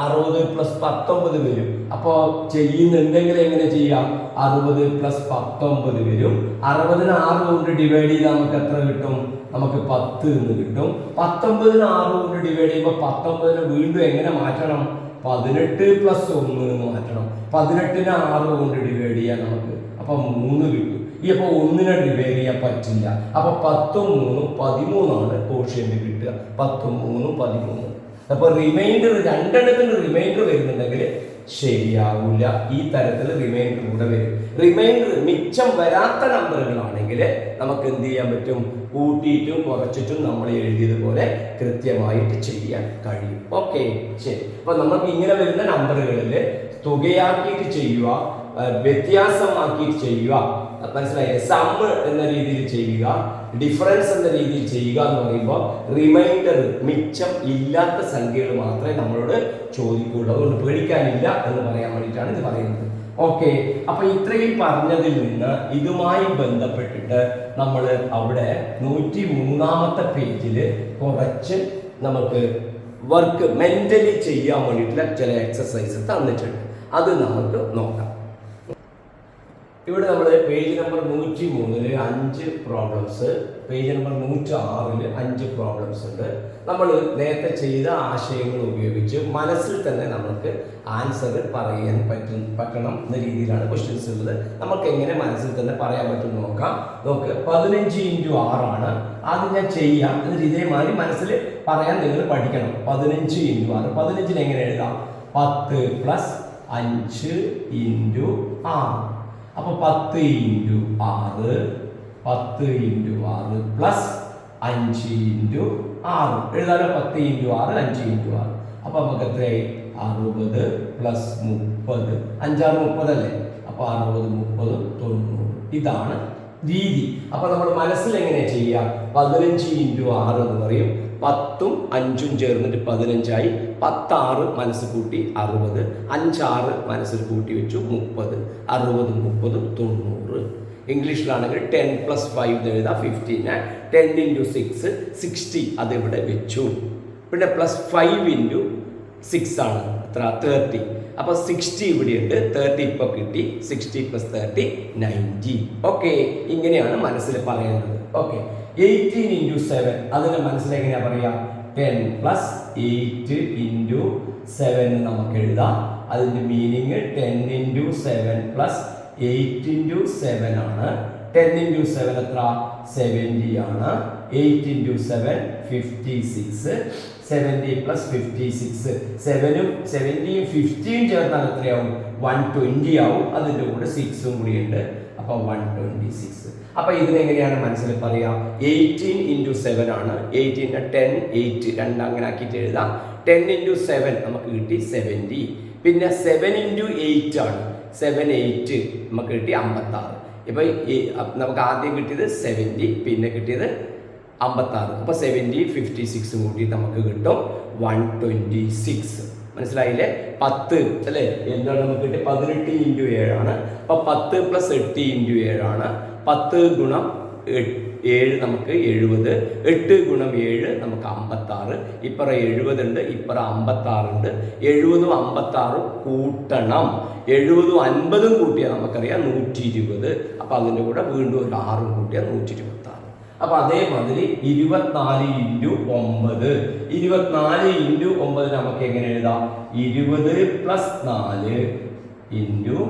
60 പ്ലസ് 19 വരും. അപ്പോ ചെയ്യുന്നുണ്ടെങ്കിൽ എങ്ങനെ ചെയ്യാം? 60 പ്ലസ് 19 വരും. 60-ന് 6 കൊണ്ട് ഡിവൈഡ് ചെയ്താൽ നമുക്ക് എത്ര കിട്ടും? നമുക്ക് 10 എന്ന് കിട്ടും. 19-ന് 6 കൊണ്ട് ഡിവൈഡ് ചെയ്യുമ്പോൾ 19-ന് വീണ്ടും എങ്ങനെ മാറ്റണം? 18 പ്ലസ് 1 എന്ന് മാറ്റണം. 18-ന് 6 കൊണ്ട് ഡിവൈഡ് ചെയ്യാൻ നമുക്ക് അപ്പൊ 3 കിട്ടും. ഈ അപ്പൊ 1-നെ ഡിവൈഡ് ചെയ്യാൻ പറ്റില്ല. അപ്പൊ 10ഉം 3ഉം 13ആണ് കോഷ്യന്റ് കിട്ടുക. 10ഉം 3ഉം 13. അപ്പൊ റിമൈൻഡർ രണ്ടെണ്ണത്തിന് റിമൈൻഡർ വരുന്നുണ്ടെങ്കിൽ ശരിയാവില്ല. ഈ തരത്തിൽ റിമൈൻഡർ കൂടെ വരും. റിമൈൻഡർ മിച്ചം വരാത്ത നമ്പറുകളാണെങ്കിൽ നമുക്ക് എന്ത് ചെയ്യാൻ പറ്റും? കൂട്ടിയിട്ടും കുറച്ചിട്ടും നമ്മൾ എഴുതിയതുപോലെ കൃത്യമായിട്ട് ചെയ്യാൻ കഴിയും. ഓക്കെ, ശരി. അപ്പൊ നമുക്ക് ഇങ്ങനെ വരുന്ന നമ്പറുകളിൽ തുകയാക്കിയിട്ട് ചെയ്യുക, വ്യത്യാസമാക്കിയിട്ട് ചെയ്യുക, മനസ്സിലായില്ലേ? സം എന്ന രീതിയിൽ ചെയ്യുക, ഡിഫറൻസ് എന്ന രീതിയിൽ ചെയ്യുക എന്ന് പറയുമ്പോൾ റിമൈൻഡർ മിച്ചം ഇല്ലാത്ത സംഖ്യകൾ മാത്രമേ നമ്മളോട് ചോദിക്കുള്ളൂ. അതുകൊണ്ട് പേടിക്കാനില്ല എന്ന് പറയാൻ വേണ്ടിയിട്ടാണ് ഇത് പറയുന്നത്. ഓക്കെ, അപ്പൊ ഇത്രയും പറഞ്ഞതിൽ നിന്ന് ഇതുമായി ബന്ധപ്പെട്ടിട്ട് നമ്മൾ അവിടെ 103-ാമത്തെ പേജിൽ കുറച്ച് നമുക്ക് വർക്ക് മെന്റലി ചെയ്യാൻ വേണ്ടിയിട്ടുള്ള ചില എക്സസൈസ് തന്നിട്ടുണ്ട്. അത് നമുക്ക് നോക്കാം. ഇവിടെ നമ്മൾ പേജ് നമ്പർ 103-ല് 5 പ്രോബ്ലംസ്, പേജ് നമ്പർ 106-ല് 5 പ്രോബ്ലംസ് ഉണ്ട്. നമ്മൾ നേരത്തെ ചെയ്ത ആശയങ്ങൾ ഉപയോഗിച്ച് മനസ്സിൽ തന്നെ നമുക്ക് ആൻസർ പറയാൻ പറ്റണം എന്ന രീതിയിലാണ് ക്വസ്റ്റ്യൻസ് ഉള്ളത്. നമുക്ക് എങ്ങനെ മനസ്സിൽ തന്നെ പറയാൻ പറ്റും നോക്കാം. നോക്ക്, 15 × 6 ആണ്. ആദ്യം ഞാൻ ചെയ്യാം, എന്നിട്ട് ഇതേമാതിരി മനസ്സിൽ പറയാൻ നിങ്ങൾ പഠിക്കണം. 15 × 6. 15-ന് എങ്ങനെ എഴുതാം? 10 + 5 × 6. അപ്പൊ 10 × 6 10 × 6 പ്ലസ് 5 × 6 എഴുതാലോ. 10 × 6 5 × 6. അപ്പൊ നമുക്ക് എത്രയായി? 60 + 30. 5 6 30 അല്ലേ. അപ്പോൾ 60, 30, 90. ഇതാണ് രീതി. അപ്പോൾ നമ്മൾ മനസ്സിൽ എങ്ങനെ ചെയ്യുക? 15 × 6 എന്ന് പറയും. 10ഉം 5ഉം ചേർന്നിട്ട് 15ആയി. 10 6 മനസ്സ് കൂട്ടി 60, 5 6 മനസ്സിൽ കൂട്ടി വെച്ചു 30, 60, 30, 90. ഇംഗ്ലീഷിലാണെങ്കിൽ 10 + 5 എഴുതാം 15. 10 × 6 60 അതിവിടെ വെച്ചു. പിന്നെ +5 × 6 ആണ് എത്ര? 30. അപ്പോൾ 60 ഇവിടെയുണ്ട്, 30 ഇപ്പോൾ കിട്ടി. 60 + 30 90. ഓക്കെ, ഇങ്ങനെയാണ് മനസ്സിൽ പറയേണ്ടത്. ഓക്കെ, 18 × 7 അതിൻ്റെ മനസ്സിലെങ്ങനെയാണ് പറയുക? 10 + 8 × 7 നമുക്ക് എഴുതാം. അതിൻ്റെ മീനിങ് 10 × 7 + 8 × 7 ആണ്. 10 × 7 എത്ര? 70 ആണ്. 8 × 7 56. 70 + 56. 7ഉം 70ഉം 50ഉം ചേർന്നാൽ എത്രയാവും? 120 ആവും. അതിൻ്റെ കൂടെ 6ഉം കൂടി ഉണ്ട്. അപ്പോൾ 126. അപ്പോൾ ഇതിനെങ്ങനെയാണ് മനസ്സിൽ പറയുക? 18 × 7 ആണ്. 18നെ 10, 8 രണ്ട് അങ്ങനെ ആക്കിയിട്ട് എഴുതാം. 10 × 7 നമുക്ക് കിട്ടി 70. പിന്നെ 7 × 8 ആണ്. 7, 8 നമുക്ക് കിട്ടി 56. ഇപ്പോൾ നമുക്ക് ആദ്യം കിട്ടിയത് 70, പിന്നെ കിട്ടിയത് 56. അപ്പോൾ 70, 56 കൂട്ടി നമുക്ക് കിട്ടും 126. മനസ്സിലായില്ലേ? 10 അല്ലേ? എന്താണ് നമുക്ക് കിട്ടി? 18 × 7 ആണ്. അപ്പോൾ 10 + 8 × 7 ആണ്. 10 × 7 നമുക്ക് 70. 8 × 7 നമുക്ക് 56. ഇപ്പറ 70 ഉണ്ട്, ഇപ്പറ 56 ഉണ്ട്. 70ഉം 56ഉം കൂട്ടണം. 70ഉം 50ഉം കൂട്ടിയാൽ നമുക്കറിയാം 120. അപ്പോൾ അതിൻ്റെ കൂടെ വീണ്ടും ഒരു 6ഉം കൂട്ടിയാൽ 126. അപ്പോൾ അതേമാതിരി 24 × 9. 24 × 9 നമുക്ക് എങ്ങനെ എഴുതാം? 20 + 4 × 9.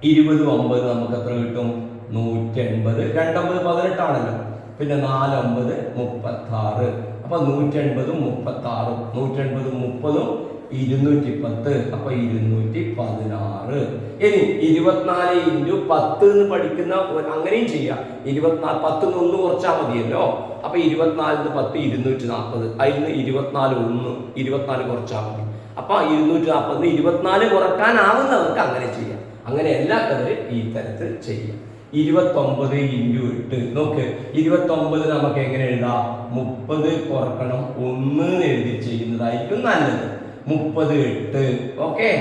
20, 9 നമുക്ക് എത്ര കിട്ടും? 180. 2 9 18 ആണല്ലോ. പിന്നെ 4 9 36. അപ്പോൾ 180ഉം 36ഉം 180ഉം 30ഉം 210. അപ്പോൾ 216. ഇനി 24 × 10 എന്ന് പഠിക്കുന്ന അങ്ങനെയും ചെയ്യാം. 24 10 1 കുറച്ചാൽ മതിയല്ലോ. അപ്പോൾ 24 10 240. അതിൽ നിന്ന് 24 1 24 കുറച്ചാൽ മതി. അപ്പോൾ 240 24 കുറക്കാനാവുന്നവർക്ക് അങ്ങനെ ചെയ്യാം. അങ്ങനെ എല്ലാത്തവരും ഈ തരത്തിൽ ചെയ്യാം. 29 × 8 നോക്ക്. 29 നമുക്ക് എങ്ങനെ എഴുതാം? 30 കുറക്കണം 1 എന്ന് എഴുതി ചെയ്യുന്നതായിരിക്കും നല്ലത്. 30 8. ഓക്കെ,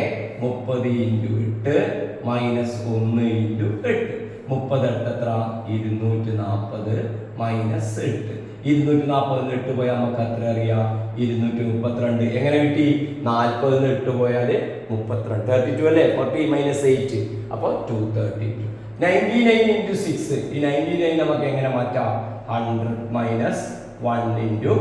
30 × 8 - 1 × 8. 30 8 എത്ര? 240 - 8. 240 8 പോയാൽ നമുക്ക് എത്ര അറിയാം? 232. എങ്ങനെ കിട്ടി? 40 8 പോയാൽ 32. 32 അല്ലേ? 40 - 8 അപ്പോൾ 232. 99 × 6. ഈ 99 നമുക്ക് എങ്ങനെ മാറ്റാം? 100 - 1 ×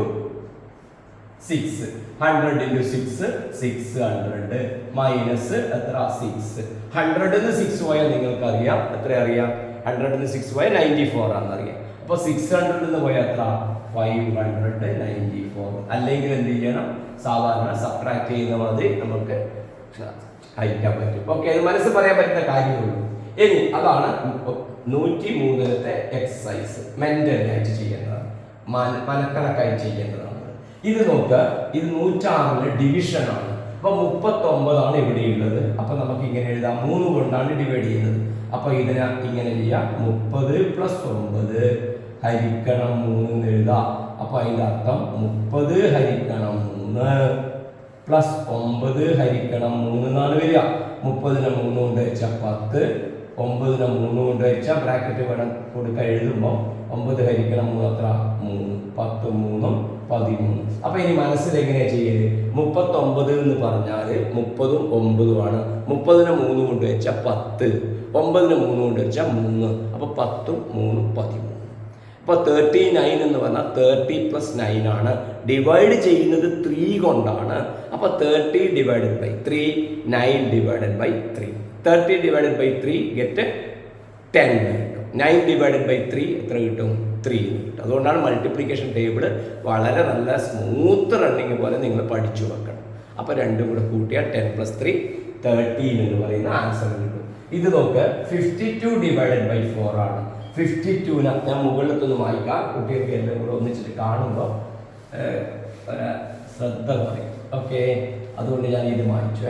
6. 100 × 6 600 മൈനസ് എത്ര? 6. 100 ന്ന് 6 പോയാൽ നിങ്ങൾക്ക് അറിയാം. എത്ര അറിയാം? 100 ന്ന് 6 പോയാൽ 94 ആണെന്നറിയാം. അപ്പോൾ 600 ന്ന് പോയാൽ എത്ര? 594. അല്ലെങ്കിൽ എന്ത് ചെയ്യണം? സാധാരണ സബ്ട്രാക്ട് ചെയ്യുന്ന മാതിരി നമുക്ക് ഹരിക്കാൻ പറ്റും. ഓക്കെ, അത് മനസ്സിൽ പറയാൻ പറ്റുന്ന കാര്യമുള്ളൂ. ഇനി അതാണ് 103ത്തെ എക്സസൈസ്. മെന്റലായിട്ട് ചെയ്യേണ്ടതാണ്, മനക്കണക്കായി ചെയ്യേണ്ടതാണ്. ഇത് നോക്കുക, ഇത് 106ലെ ഡിവിഷൻ ആണ്. അപ്പൊ 39 ആണ് ഇവിടെയുള്ളത്. അപ്പൊ നമുക്ക് ഇങ്ങനെ എഴുതാം, 3 കൊണ്ടാണ് ഡിവൈഡ് ചെയ്യുന്നത്. അപ്പൊ ഇതിനെ ഇങ്ങനെ ചെയ്യാം, 30 + 9 ഹരിക്കണം 3 എന്ന് എഴുതാം. അപ്പൊ അതിന്റെ അർത്ഥം 30 ഹരിക്കണം 3 പ്ലസ് 9 ഹരിക്കണം 3 എന്നാണ് വരിക. 30നെ 3 കൊണ്ട് വെച്ചാൽ 10, 9നെ 3 കൊണ്ട് വെച്ചാൽ ബ്രാക്കറ്റ് വേണം കൊടുക്കാൻ എഴുതുമ്പോൾ 9 ഹരിക്കണം 3 എത്ര? 3. 10 3 13. അപ്പൊ ഇനി മനസ്സിൽ എങ്ങനെയാ ചെയ്യല്? 39 എന്ന് പറഞ്ഞാൽ 30ഉം 9ഉം ആണ്. 30നെ 3 കൊണ്ട് വെച്ചാൽ 10, 9നെ 3 കൊണ്ട് വെച്ചാൽ 3. അപ്പൊ 10ഉം 3ഉം 13. അപ്പൊ 39 എന്ന് പറഞ്ഞാൽ 30 + 9 ആണ്. ഡിവൈഡ് ചെയ്യുന്നത് 3 കൊണ്ടാണ്. അപ്പൊ 30 ÷ 3, 9 ÷ 3. 30 ÷ 3 ഗെറ്റ് 10. 9 ÷ 3 എത്ര കിട്ടും? 3 കിട്ടും. അതുകൊണ്ടാണ് മൾട്ടിപ്ലിക്കേഷൻ ടേബിൾ വളരെ നല്ല സ്മൂത്ത് റണ്ണിങ് പോലെ നിങ്ങൾ പഠിച്ചു വെക്കണം. അപ്പോൾ രണ്ടും കൂടെ കൂട്ടിയാൽ 10 + 3 13 എന്ന് പറയുന്ന ആൻസർ കിട്ടും. ഇത് നോക്ക്, 52 ÷ 4 ആണ്. 52നെ ഞാൻ മുകളിലത്തൊന്ന് വായിക്കാം, കുട്ടികൾക്ക് എല്ലാം കൂടെ ഒന്നിച്ചിട്ട് കാണുമ്പോൾ ശ്രദ്ധ പറയും. ഓക്കെ, അതുകൊണ്ട് ഞാൻ ഇത് വായിച്ചു.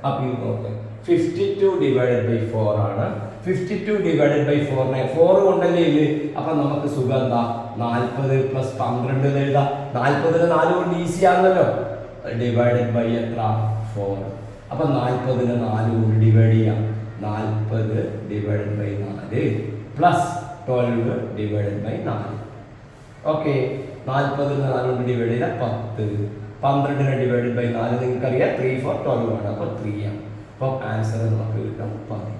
അപ്പൊ ഇത് നോക്ക് 52 ഡിവൈഡഡ് ബൈ 4 ആണ്. 52 ഡിവൈഡഡ് ബൈ 4 4 കൊണ്ടല്ലേ ഇല്ലേ? അപ്പൊ നമുക്ക് സുഖം എന്താ 40 പ്ലസ് 12 എന്ന് എഴുതാം. 40ന് 4 കൊണ്ട് ഈസി ആണല്ലോ. ഡിവൈഡഡ് ബൈ എത്ര 4. അപ്പൊ 40ന് 4 കൊണ്ട് ഡിവൈഡ് ചെയ്യാം. 40 divided by 4 plus 12 divided by 4. Okay, 40ന് 4 കൊണ്ട് ഡിവൈഡ് ചെയ്താൽ 10. 12നെ ഡിവൈഡഡ് ബൈ 4 നിങ്ങൾക്കറിയാം 3 4 12 ആണ്. അപ്പൊ 3 ആണ്. അപ്പം ആൻസർ നമുക്ക് കിട്ടും 13.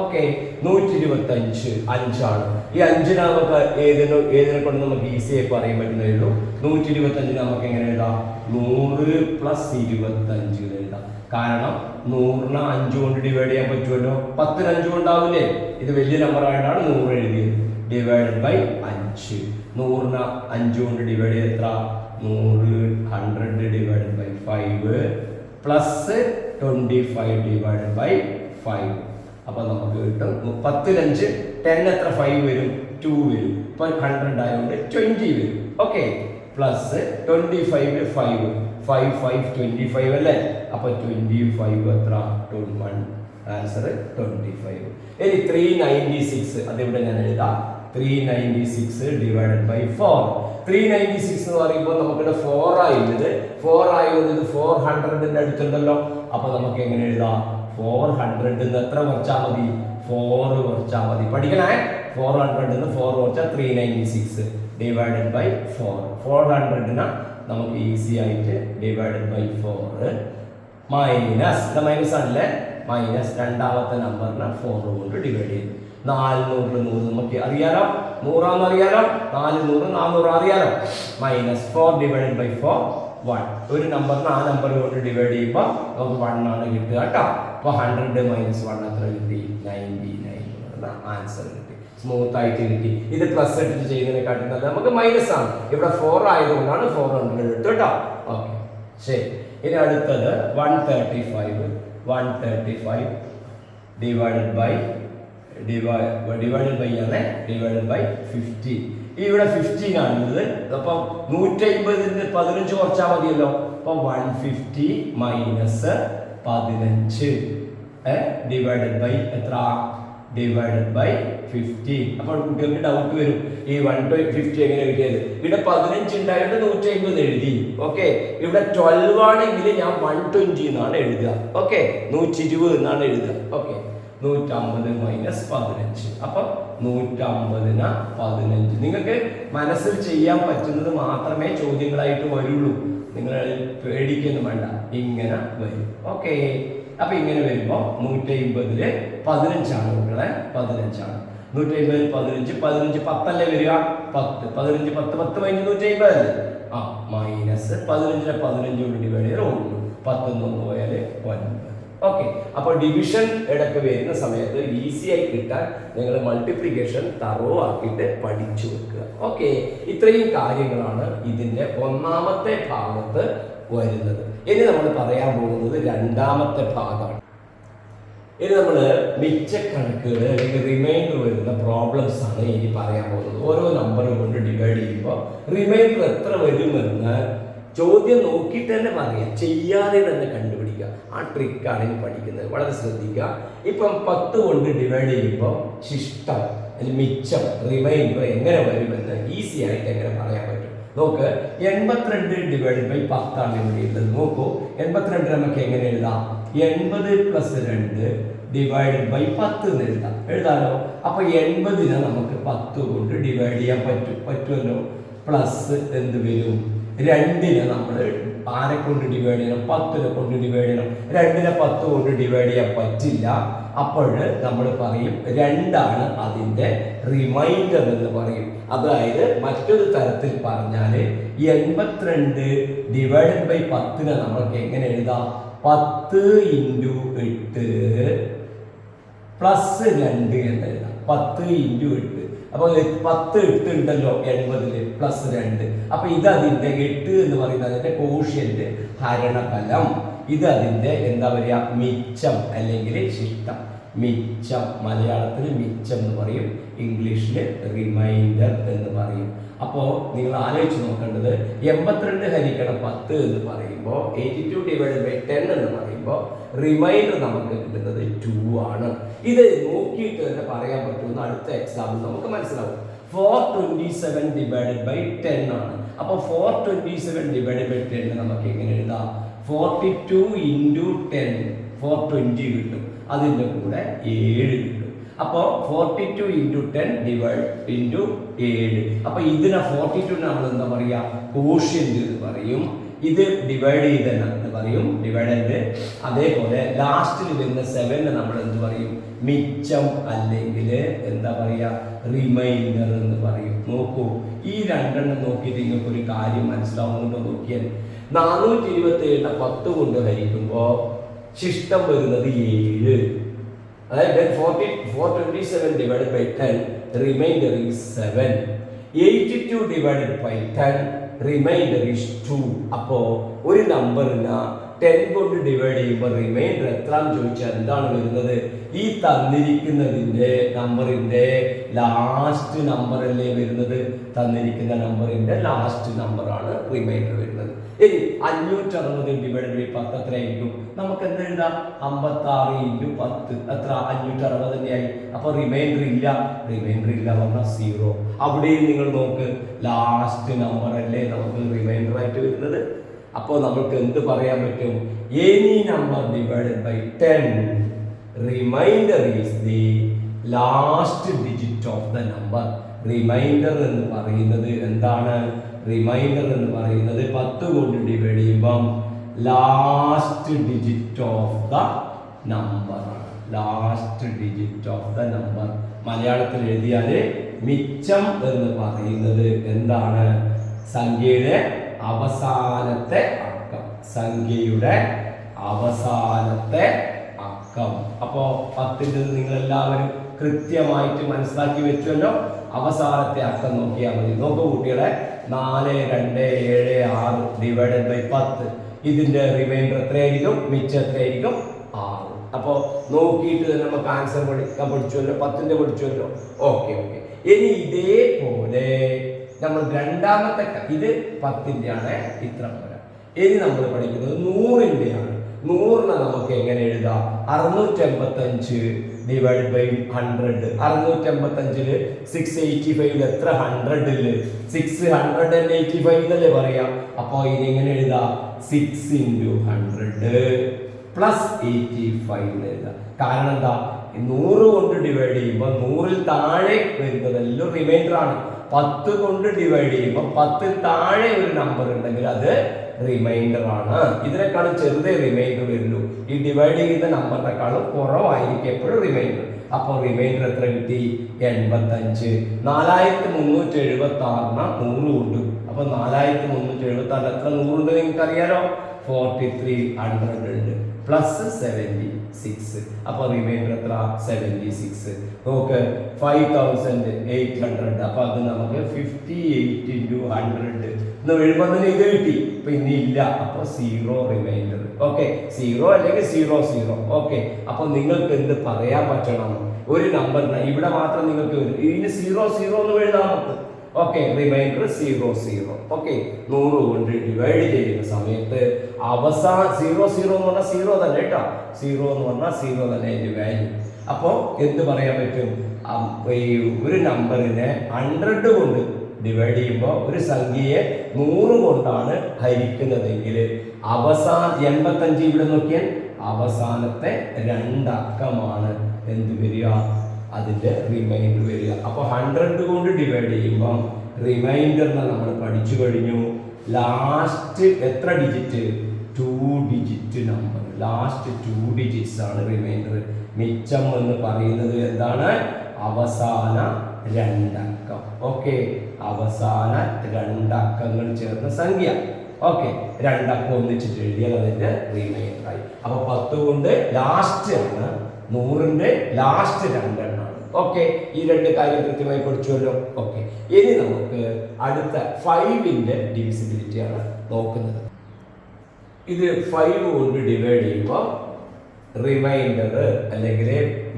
ഓക്കെ, 125 5ആണ്. ഈ 5നെ നമുക്ക് ഏതിനെ കൊണ്ട് നമുക്ക് ഈസിയായി പറയാൻ പറ്റുന്നേ ഉള്ളൂ. 125 നമുക്ക് എങ്ങനെ എഴുതാം? 100 പ്ലസ് 25 എഴുതാം. കാരണം 100നെ 5 കൊണ്ട് ഡിവൈഡ് ചെയ്യാൻ പറ്റുമല്ലോ. 10ന് 5 കൊണ്ടാവില്ലേ? ഇത് വലിയ നമ്പർ ആയിട്ടാണ് 100 എഴുതിയത്. Divide by 5. 100നെ 5 കൊണ്ട് ഡിവൈഡ് ചെയ്ത് എത്ര? 100 100 divide by 5 plus 25 divide by 5. അപ്പൊ നമുക്ക് കിട്ടും 10ൽ 5 10 എത്ര 5 വരും? 2 വരും. ഇപ്പൊ 100 ആയതുകൊണ്ട് 20 വരും. ഓക്കെ, പ്ലസ് 25 5 5 5 25 അല്ലേ? അപ്പൊ 25 എത്ര? 21. ആൻസർ 25. ഇനി 396 അതിവിടെ ഞാൻ എഴുതാം. 396 ഡിവൈഡഡ് ബൈ 4. 396 എന്ന് പറയുമ്പോൾ നമുക്കിവിടെ 4 ആയിരുന്നത് 4 ആയത് 400ന്റെ അടുത്തുണ്ടല്ലോ. അപ്പൊ നമുക്ക് എങ്ങനെ എഴുതാം? 400 എത്ര കുറച്ചാൽ മതി? 4 കുറച്ചാൽ മതി. പഠിക്കണേ. 400 4 കുറച്ചാൽ 396 ഡിവൈഡഡ് ബൈ 4. 400നെ നമുക്ക് ഈസി ആയിട്ട് ഡിവൈഡഡ് ബൈ 4 മൈനസ് മൈനസ് ആണല്ലേ, മൈനസ് രണ്ടാമത്തെ നമ്പറിനെ 4 കൊണ്ട് ഡിവൈഡ് ചെയ്തു. 400 100 നമുക്ക് അറിയാലോ, 100 അറിയാലോ, 400 400 അറിയാലോ. Minus 4 divided by 4 1. ഒരു നമ്പറിന് ആ നമ്പർ കൊണ്ട് ഡിവൈഡ് ചെയ്യുമ്പോൾ നമുക്ക് 1 ആണ് കിട്ടുക കേട്ടോ. അപ്പൊ 100 മൈനസ് 1 എത്ര കിട്ടി? 99 ആൻസർ കിട്ടി. സ്മൂത്ത് ആയിട്ട് കിട്ടി. ഇത് പ്ലസ് എടുത്ത് ചെയ്യുന്നതിനെക്കാട്ടി നല്ലത് നമുക്ക് മൈനസ് ആണ്. ഇവിടെ 4 ആയതുകൊണ്ടാണ് 400 എടുത്തു കേട്ടോ. ഓക്കെ, ശരി. ഇനി അടുത്തത് 135 ഡിവൈഡഡ് ബൈ ഡിവൈഡഡ് ബൈ ആണ് ഡിവൈഡഡ് ബൈ 15. ഇവിടെ 15 ആണുള്ളത്. അപ്പം 150ന് 15 കുറച്ചാൽ മതിയല്ലോ. അപ്പം 150 മൈനസ് 15 ഡിവൈഡഡ് ബൈ എത്ര? Divided by 15. അപ്പോൾ കുട്ടികൾക്ക് ഡൗട്ട് വരും, ഈ 150 എങ്ങനെ കിട്ടിയത്? ഇവിടെ 15 ഉണ്ടായിട്ട് 150 എഴുതി. ഓക്കെ, ഇവിടെ 12 ആണെങ്കിൽ ഞാൻ 120 എന്നാണ് എഴുതുക. ഓക്കെ, 120 എന്നാണ് എഴുതുക. Okay, 150 minus 15. അപ്പം 150ന് 15. നിങ്ങൾക്ക് മനസ്സിൽ ചെയ്യാൻ പറ്റുന്നത് മാത്രമേ ചോദ്യങ്ങളായിട്ട് വരുള്ളൂ. നിങ്ങൾ പേടിക്കൊന്നും വേണ്ട, ഇങ്ങനെ വരും. ഓക്കെ, അപ്പൊ ഇങ്ങനെ വരുമ്പോ 150ല് 15 കുട്ടികളെ, 15. 150 15 15 10 വരിക. 10 15 10 10 15 150 അല്ലേ? ആ, മൈനസ് 15നെ 15 കൊണ്ട് ഡിവൈഡ് ചെയ്ത് 1. 10 പോയാല് 9. ഓക്കെ, അപ്പൊ ഡിവിഷൻ ഇടയ്ക്ക് വരുന്ന സമയത്ത് ഈസി ആയി കിട്ടാൻ നിങ്ങൾ മൾട്ടിപ്ലിക്കേഷൻ തറോ ആക്കിയിട്ട് പഠിച്ചു വെക്കുക. ഓക്കെ, ഇത്രയും കാര്യങ്ങളാണ് ഇതിന്റെ ഒന്നാമത്തെ ഭാഗത്ത് വരുന്നത്. ഇനി നമ്മൾ പറയാൻ പോകുന്നത് രണ്ടാമത്തെ ഭാഗമാണ്. ഇനി നമ്മൾ മിച്ചക്കണക്കുകൾ അല്ലെങ്കിൽ റിമൈൻഡർ വരുന്ന പ്രോബ്ലംസ് ആണ് ഇനി പറയാൻ പോകുന്നത്. ഓരോ നമ്പർ കൊണ്ട് ഡിവൈഡ് ചെയ്യുമ്പോൾ റിമൈൻഡർ എത്ര വരുമെന്ന് ചോദ്യം നോക്കിയിട്ട് തന്നെ പറയാം, ചെയ്യാതെ തന്നെ കണ്ടുപിടിക്കുക. ആ ട്രിക്കാണ് ഇനി പഠിക്കുന്നത്. വളരെ ശ്രദ്ധിക്കുക. ഇപ്പം 10 കൊണ്ട് ഡിവൈഡ് ചെയ്യുമ്പോൾ ശിഷ്ടം അല്ലെങ്കിൽ മിച്ചം റിമൈൻഡർ എങ്ങനെ വരുമെന്ന് ഈസി ആയിട്ട് എങ്ങനെ പറയാൻ പറ്റും നോക്ക്. 82 ഡിവൈഡ് ബൈ 10 ആണ് ഇവിടെ ഉള്ളത്. നോക്കൂ, 82 നമുക്ക് എങ്ങനെ എഴുതാം? 80 പ്ലസ് 2 ഡിവൈഡ് ബൈ 10 എന്ന് എഴുതാലോ. അപ്പൊ 80നെ നമുക്ക് 10 കൊണ്ട് ഡിവൈഡ് ചെയ്യാൻ പറ്റുമല്ലോ. പ്ലസ് എന്ത് വരും? 2നെ നമ്മൾ ആരെ കൊണ്ട് ഡിവൈഡ് ചെയ്യണം? 10നെ കൊണ്ട് ഡിവൈഡ് ചെയ്യണം. 2നെ 10 കൊണ്ട് ഡിവൈഡ് ചെയ്യാൻ പറ്റില്ല. അപ്പോൾ നമ്മൾ പറയും 2 അതിന്റെ റിമൈൻഡർ എന്ന് പറയും. അതായത് മറ്റൊരു തരത്തിൽ പറഞ്ഞാൽ 82 ഡിവൈഡഡ് ബൈ 10നെ നമ്മൾക്ക് എങ്ങനെ എഴുതാം? 10 × 8 പ്ലസ് 2 എന്ന് എഴുതാം. 10 × 8. അപ്പോൾ 10 8 ഉണ്ടല്ലോ 80ല് പ്ലസ് 2. അപ്പൊ ഇത് അതിന്റെ 8 എന്ന് പറയുന്നത് അതിന്റെ കോഷ്യന്റ് ഹരണഫലം. ഇത് അതിന്റെ എന്താ പറയുക? മിച്ചം അല്ലെങ്കിൽ ശിഷ്ടം. മിച്ചം. മലയാളത്തിൽ മിച്ചം എന്ന് പറയും, ഇംഗ്ലീഷിൽ റിമൈൻഡർ എന്ന് പറയും. അപ്പോൾ നിങ്ങൾ ആലോചിച്ച് നോക്കേണ്ടത് 82 ഹരിക്കണം 10 എന്ന് പറയുമ്പോൾ 82 ഡിവൈഡഡ് ബൈ 10 എന്ന് പറയുമ്പോൾ റിമൈൻഡർ നമുക്ക് കിട്ടുന്നത് 2 ആണ്. ഇത് നോക്കിയിട്ട് തന്നെ പറയാൻ പറ്റുമെന്ന് അടുത്ത എക്സാമ്പിൾ നമുക്ക് മനസ്സിലാവും. 427 ഡിവൈഡഡ് ബൈ 10 ആണ്. അപ്പോൾ 427 ഡിവൈഡഡ് ബൈ 10 നമുക്ക് എങ്ങനെ എഴുതാം? 42 ഇൻറ്റു 10 420 കിട്ടും. അതിൻ്റെ കൂടെ 7 കിട്ടും. അപ്പോൾ 42 ഇൻറ്റു 10 ഡിവൈഡ് ഇൻറ്റു 7. അപ്പോൾ ഇതിനെ 42 നമ്മൾ എന്താ പറയുക? കോഷ്യന്റ് എന്ന് പറയും. ഇത് ഡിവൈഡ് ചെയ്തെന്ന് പറയും, ഡിവൈഡൻഡ്. അതേപോലെ ലാസ്റ്റിൽ വരുന്ന 7 നമ്മൾ എന്ത് പറയും? മിച്ചം അല്ലെങ്കിൽ എന്താ പറയുക? റിമൈൻഡർ എന്ന് പറയും. നോക്കൂ, ഈ രണ്ടെണ്ണം നോക്കിയിട്ട് നിങ്ങൾക്ക് ഒരു കാര്യം മനസ്സിലാവുന്നുണ്ടോ നോക്കിയാൽ 427 10 കൊണ്ട് ഹരിക്കുമ്പോൾ ശിഷ്ടം വരുന്നത് 7. അതായത് 427 divided by 10, remainder is 7. 82 divided by 10, remainder is 2. അപ്പോൾ ഒരു നമ്പറിന് 10 കൊണ്ട് ഡിവൈഡ് ചെയ്യുമ്പോൾ റിമൈൻഡർ എത്രാന്ന് ചോദിച്ചാൽ എന്താണ് വരുന്നത്? ഈ തന്നിരിക്കുന്നതിൻ്റെ നമ്പറിൻ്റെ ലാസ്റ്റ് നമ്പറല്ലേ വരുന്നത്? തന്നിരിക്കുന്ന നമ്പറിൻ്റെ ലാസ്റ്റ് നമ്പറാണ് റിമൈൻഡർ വരുന്നത്. ഇനി 560 ഡിവൈഡ് ബൈ 10 എത്രയായിരിക്കും? നമുക്ക് എന്ത് എഴുതാം? 56 ഇൻറ്റു 10 എത്ര? 560 തന്നെയായി. അപ്പോൾ റിമൈൻഡർ ഇല്ല പറഞ്ഞാൽ 0. അവിടെയും നിങ്ങൾ നോക്ക്, ലാസ്റ്റ് നമ്പർ അല്ലേ നമുക്ക് റിമൈൻഡർ ആയിട്ട് വരുന്നത്. അപ്പോൾ നമുക്ക് എന്ത് പറയാൻ പറ്റും? Any number divided by 10, remainder is the last digit of the number. Remainder എന്ന് പറയുന്നത് എന്താണ്? റിമൈൻഡർ എന്ന് പറയുന്നത് 10 കൊണ്ട് ഡിവൈഡ് ചെയ്യുമ്പം last digit of the number ആണ്. Last digit of the number. മലയാളത്തിൽ എഴുതിയാൽ മിച്ചം എന്ന് പറയുന്നത് എന്താണ്? സംഖ്യയുടെ അവസാനത്തെ അക്കം. സംഖ്യയുടെ അവസാനത്തെ അക്കം. അപ്പോൾ 10ൻ്റെ നിങ്ങൾ എല്ലാവരും കൃത്യമായിട്ട് മനസ്സിലാക്കി വെച്ചുവല്ലോ. അവസാനത്തെ അക്കം നോക്കിയാൽ മതി. നോക്കൂ കുട്ടികളെ, 4, 2, 7, 6 ഡിവൈഡഡ് ബൈ 10. ഇതിന്റെ റിമൈൻഡർ എത്രയായിരിക്കും? മിച്ചം എത്രയായിരിക്കും? 6. അപ്പോൾ നോക്കിയിട്ട് തന്നെ നമുക്ക് ആൻസർ പഠിച്ചുവല്ലോ. 10ന്റെ പഠിച്ചുവല്ലോ. ഓക്കെ. ഇനി ഇതേപോലെ നമ്മൾ രണ്ടാമത്തെ, ഇത് 10ന്റെ ആണ്, ഇത്ര പോലെ. ഇനി നമ്മൾ പഠിക്കുന്നത് 100ന്റെ ആണ്. 100നെ നമുക്ക് എങ്ങനെ എഴുതാം? 685 ഡിവൈഡ് ബൈ 100. 685 685 എത്ര? 100 685 എന്നല്ലേ പറയാം. അപ്പോൾ ഇത് എങ്ങനെ എഴുതാം? 6 ഇൻറ്റു 100 പ്ലസ് 85 എന്ന് എഴുതാം. കാരണം എന്താ? 100 കൊണ്ട് ഡിവൈഡ് ചെയ്യുമ്പോൾ 100ൽ താഴെ വരുന്നതെല്ലാം റിമൈൻഡർ ആണ്. 10 കൊണ്ട് ഡിവൈഡ് ചെയ്യുമ്പോൾ 10ൽ താഴെ ഒരു നമ്പർ ഉണ്ടെങ്കിൽ അത് റിമൈൻഡർ ആണ്. ഇതിനേക്കാളും ചെറുതേ റിമൈൻഡർ വരുള്ളൂ. ഈ ഡിവൈഡ് ചെയ്യുന്ന നമ്പറിനേക്കാളും കുറവായിരിക്കും എപ്പോഴും റിമൈൻഡർ. അപ്പോൾ റിമൈൻഡർ എത്ര കിട്ടി? 85. 4376 100 ഉണ്ട്. അപ്പോൾ 4376 എത്ര 100 ഉണ്ട് നിങ്ങൾക്ക് അറിയാലോ? 4300 ഉണ്ട് പ്ലസ് 76. അപ്പോൾ റിമൈൻഡർ എത്ര? 76. നോക്ക്, 5800. അപ്പോൾ അത് നമുക്ക് 58 ഇൻറ്റു 100 എന്ന് എഴുതുമ്പോൾ തന്നെ ഇത് കിട്ടി. ഇപ്പൊ ഇനി ഇല്ല, അപ്പൊ 0 റിമൈൻഡർ. ഓക്കെ, 0 അല്ലെങ്കിൽ 0. ഓക്കെ, അപ്പൊ നിങ്ങൾക്ക് എന്ത് പറയാൻ പറ്റണം? ഒരു നമ്പറിന് ഇവിടെ മാത്രം നിങ്ങൾക്ക് ഇതിന് 0 എന്ന് എഴുതാൻ പറ്റും. Okay, reminder 0. ഓക്കെ, 100 കൊണ്ട് ഡിവൈഡ് ചെയ്യുന്ന സമയത്ത് അവസാനം 0 എന്ന് പറഞ്ഞാൽ 0 തന്നെ കേട്ടോ. 0 എന്ന് പറഞ്ഞാൽ 0 തന്നെ അതിന്റെ വാല്യൂ. അപ്പോൾ എന്ത് പറയാൻ പറ്റും? ഈ ഒരു നമ്പറിനെ 100 കൊണ്ട് ഡിവൈഡ് ചെയ്യുമ്പോൾ ഒരു സംഖ്യയെ 100 കൊണ്ടാണ് ഹരിക്കുന്നതെങ്കിൽ 85 ഇവിടെ നോക്കിയാൽ അവസാനത്തെ 2 അക്കമാണ് എന്ത് വരിക? അതിന്റെ റിമൈൻഡർ വരിക. അപ്പോൾ 100 കൊണ്ട് ഡിവൈഡ് ചെയ്യുമ്പോൾ റിമൈൻഡറിനെ നമ്മൾ പഠിച്ചു കഴിഞ്ഞു. ലാസ്റ്റ് എത്ര digit? 2 digit number. Last 2 digits ആണ് റിമൈൻഡർ. മിച്ചം എന്ന് പറയുന്നത് എന്താണ്? അവസാന 2 അക്കം. ഓക്കെ, അവസാന 2 അക്കങ്ങൾ ചേർന്ന സംഖ്യ. ഓക്കെ, 2 അക്കം ഒന്നിച്ചിട്ട് എഴുതിയാൽ അതിന്റെ റിമൈൻഡർ ആയി. അപ്പൊ 10 കൊണ്ട് ലാസ്റ്റ് ആണ്, 100ന്റെ ലാസ്റ്റ് 2 എണ്ണമാണ്. ഓക്കെ, ഈ 2 കാര്യം കൃത്യമായി പഠിച്ചുവല്ലോ. ഓക്കെ, ഇനി നമുക്ക് അടുത്ത 5ന്റെ ഡിവിസിബിലിറ്റി ആണ് നോക്കുന്നത്. ഇത് 5 കൊണ്ട് ഡിവൈഡ് ചെയ്യുമ്പോൾ റിമൈൻഡർ അല്ലെങ്കിൽ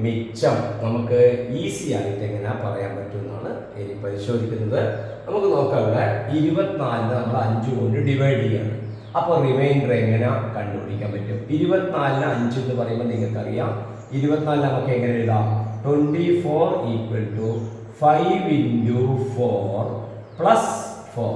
മിച്ചം നമുക്ക് ഈസി ആയിട്ട് എങ്ങനെ പറയാൻ പറ്റുമെന്നാണ് ഇനി പരിശോധിക്കുന്നത്. നമുക്ക് നോക്കാം. ഇവിടെ 24 നമ്മൾ 5 കൊണ്ട് ഡിവൈഡ് ചെയ്യാണ്. അപ്പോൾ റിമൈൻഡർ എങ്ങനെ കണ്ടുപിടിക്കാൻ പറ്റും? 24 5 എന്ന് പറയുമ്പോൾ നിങ്ങൾക്കറിയാം 24 നമുക്ക് എങ്ങനെ എഴുതാം? 24 equal to 5 into 4 plus 4.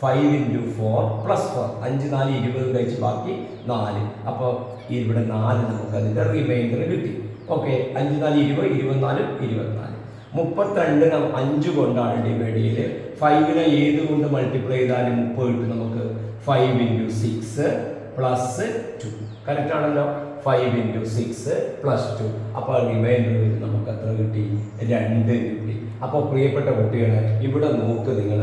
5 into 4 plus 4. 5 4 20 കഴിച്ച് ബാക്കി 4. അപ്പോൾ ഇവിടെ 4 നമുക്ക് അതിൻ്റെ റിമൈൻഡർ കിട്ടി. ഓക്കെ, 5 4 20, 24 24. 32 5 കൊണ്ടാണ് ഡിവൈഡ് ചെയ്ത്. 5നെ ഏത് കൊണ്ട് മൾട്ടിപ്ലൈ ചെയ്താലും 30 കിട്ടും നമുക്ക്. 5 ഇൻറ്റു 6 പ്ലസ് 2. കറക്റ്റ് ആണല്ലോ. 5 ഇൻറ്റു 6 പ്ലസ് 2. അപ്പോൾ റിമൈൻഡർ നമുക്ക് എത്ര കിട്ടി? 2 കിട്ടി. അപ്പോൾ പ്രിയപ്പെട്ട കുട്ടികളെ ഇവിടെ നോക്ക് നിങ്ങൾ.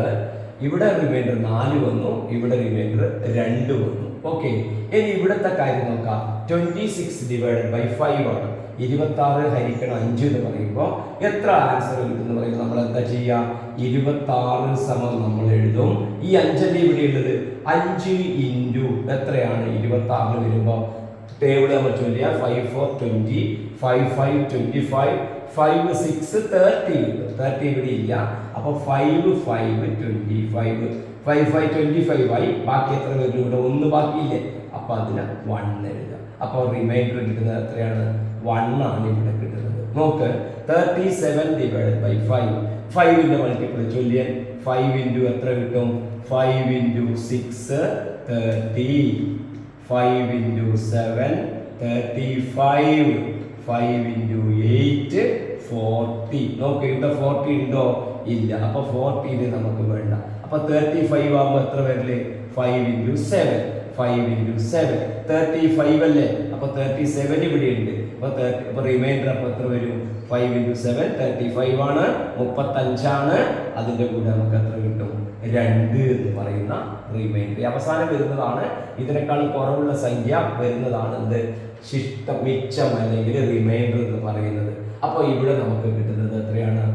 ഇവിടെ റിമൈൻഡർ 4 വന്നു, ഇവിടെ റിമൈൻഡർ 2 വന്നു. ഓക്കെ, ഇനി ഇവിടുത്തെ കാര്യം നോക്കാം. 26 ഡിവൈഡഡ് ബൈ 5 ആണ്. 26 ഹരിക്കണം 5 എന്ന് പറയുമ്പോൾ എത്ര ആൻസർ കിട്ടുമെന്ന് പറയുമ്പോൾ നമ്മൾ എന്താ ചെയ്യുക? 26 സമം നമ്മൾ എഴുതും. ഈ 5 ഇവിടെ ഉള്ളത് 5 ഇൻറ്റു എത്രയാണ്? 26 വരുമ്പോൾ ടേബിൾ നമ്മൾ ചൊല്ലിയ 5 4 20, 5 5 25, 5 6 30. 30 ഇവിടെ ഇല്ല. അപ്പോൾ 5 5 25, 5 5 25 ആയി. ബാക്കി എത്ര വരും? ഇവിടെ 1 ബാക്കിയില്ലേ? അപ്പോൾ അതിന് 1 എഴുതാം. അപ്പോൾ റിമൈൻഡർ കിട്ടുന്നത് എത്രയാണ്? 1 ആണ് ഇവിടെ കിട്ടുന്നത്. നോക്ക്, 37 ഡിവൈഡഡ് ബൈ 5. 5ന്റെ മൾട്ടിപ്പിൾ ചൊല്ലിയാൽ 5 ഇൻറ്റു എത്ര കിട്ടും? 5 ഇൻറ്റു 6 30, 5 ഇൻറ്റു 7 35, 5 ഇൻറ്റു 8 40. നോക്ക്, ഇവിടെ 40 ഉണ്ടോ? ഇല്ല. അപ്പോൾ 40 നമുക്ക് വേണ്ട. അപ്പോൾ 35 ആകുമ്പോൾ എത്ര വരില്ലേ? 5 ഇൻറ്റു 7, 5 ഇൻറ്റു 7 35 അല്ലേ? അപ്പോൾ 37 ഇവിടെ ഉണ്ട്. അപ്പോൾ റിമൈൻഡർ അപ്പോൾ എത്ര വരും? 5 ഇൻറ്റു 7 35 ആണ്, 35 ആണ്. അതിൻ്റെ കൂടെ നമുക്ക് എത്ര കിട്ടും? 2 എന്ന് പറയുന്ന റിമൈൻഡർ. അവസാനം വരുന്നതാണ്. ഇതിനേക്കാൾ കുറവുള്ള സംഖ്യ വരുന്നതാണ് എന്ത്? ശിഷ്ടം, മിച്ചം അല്ലെങ്കിൽ റിമൈൻഡർ എന്ന് പറയുന്നത്. അപ്പോൾ ഇവിടെ നമുക്ക് കിട്ടുന്നത് എത്രയാണ്?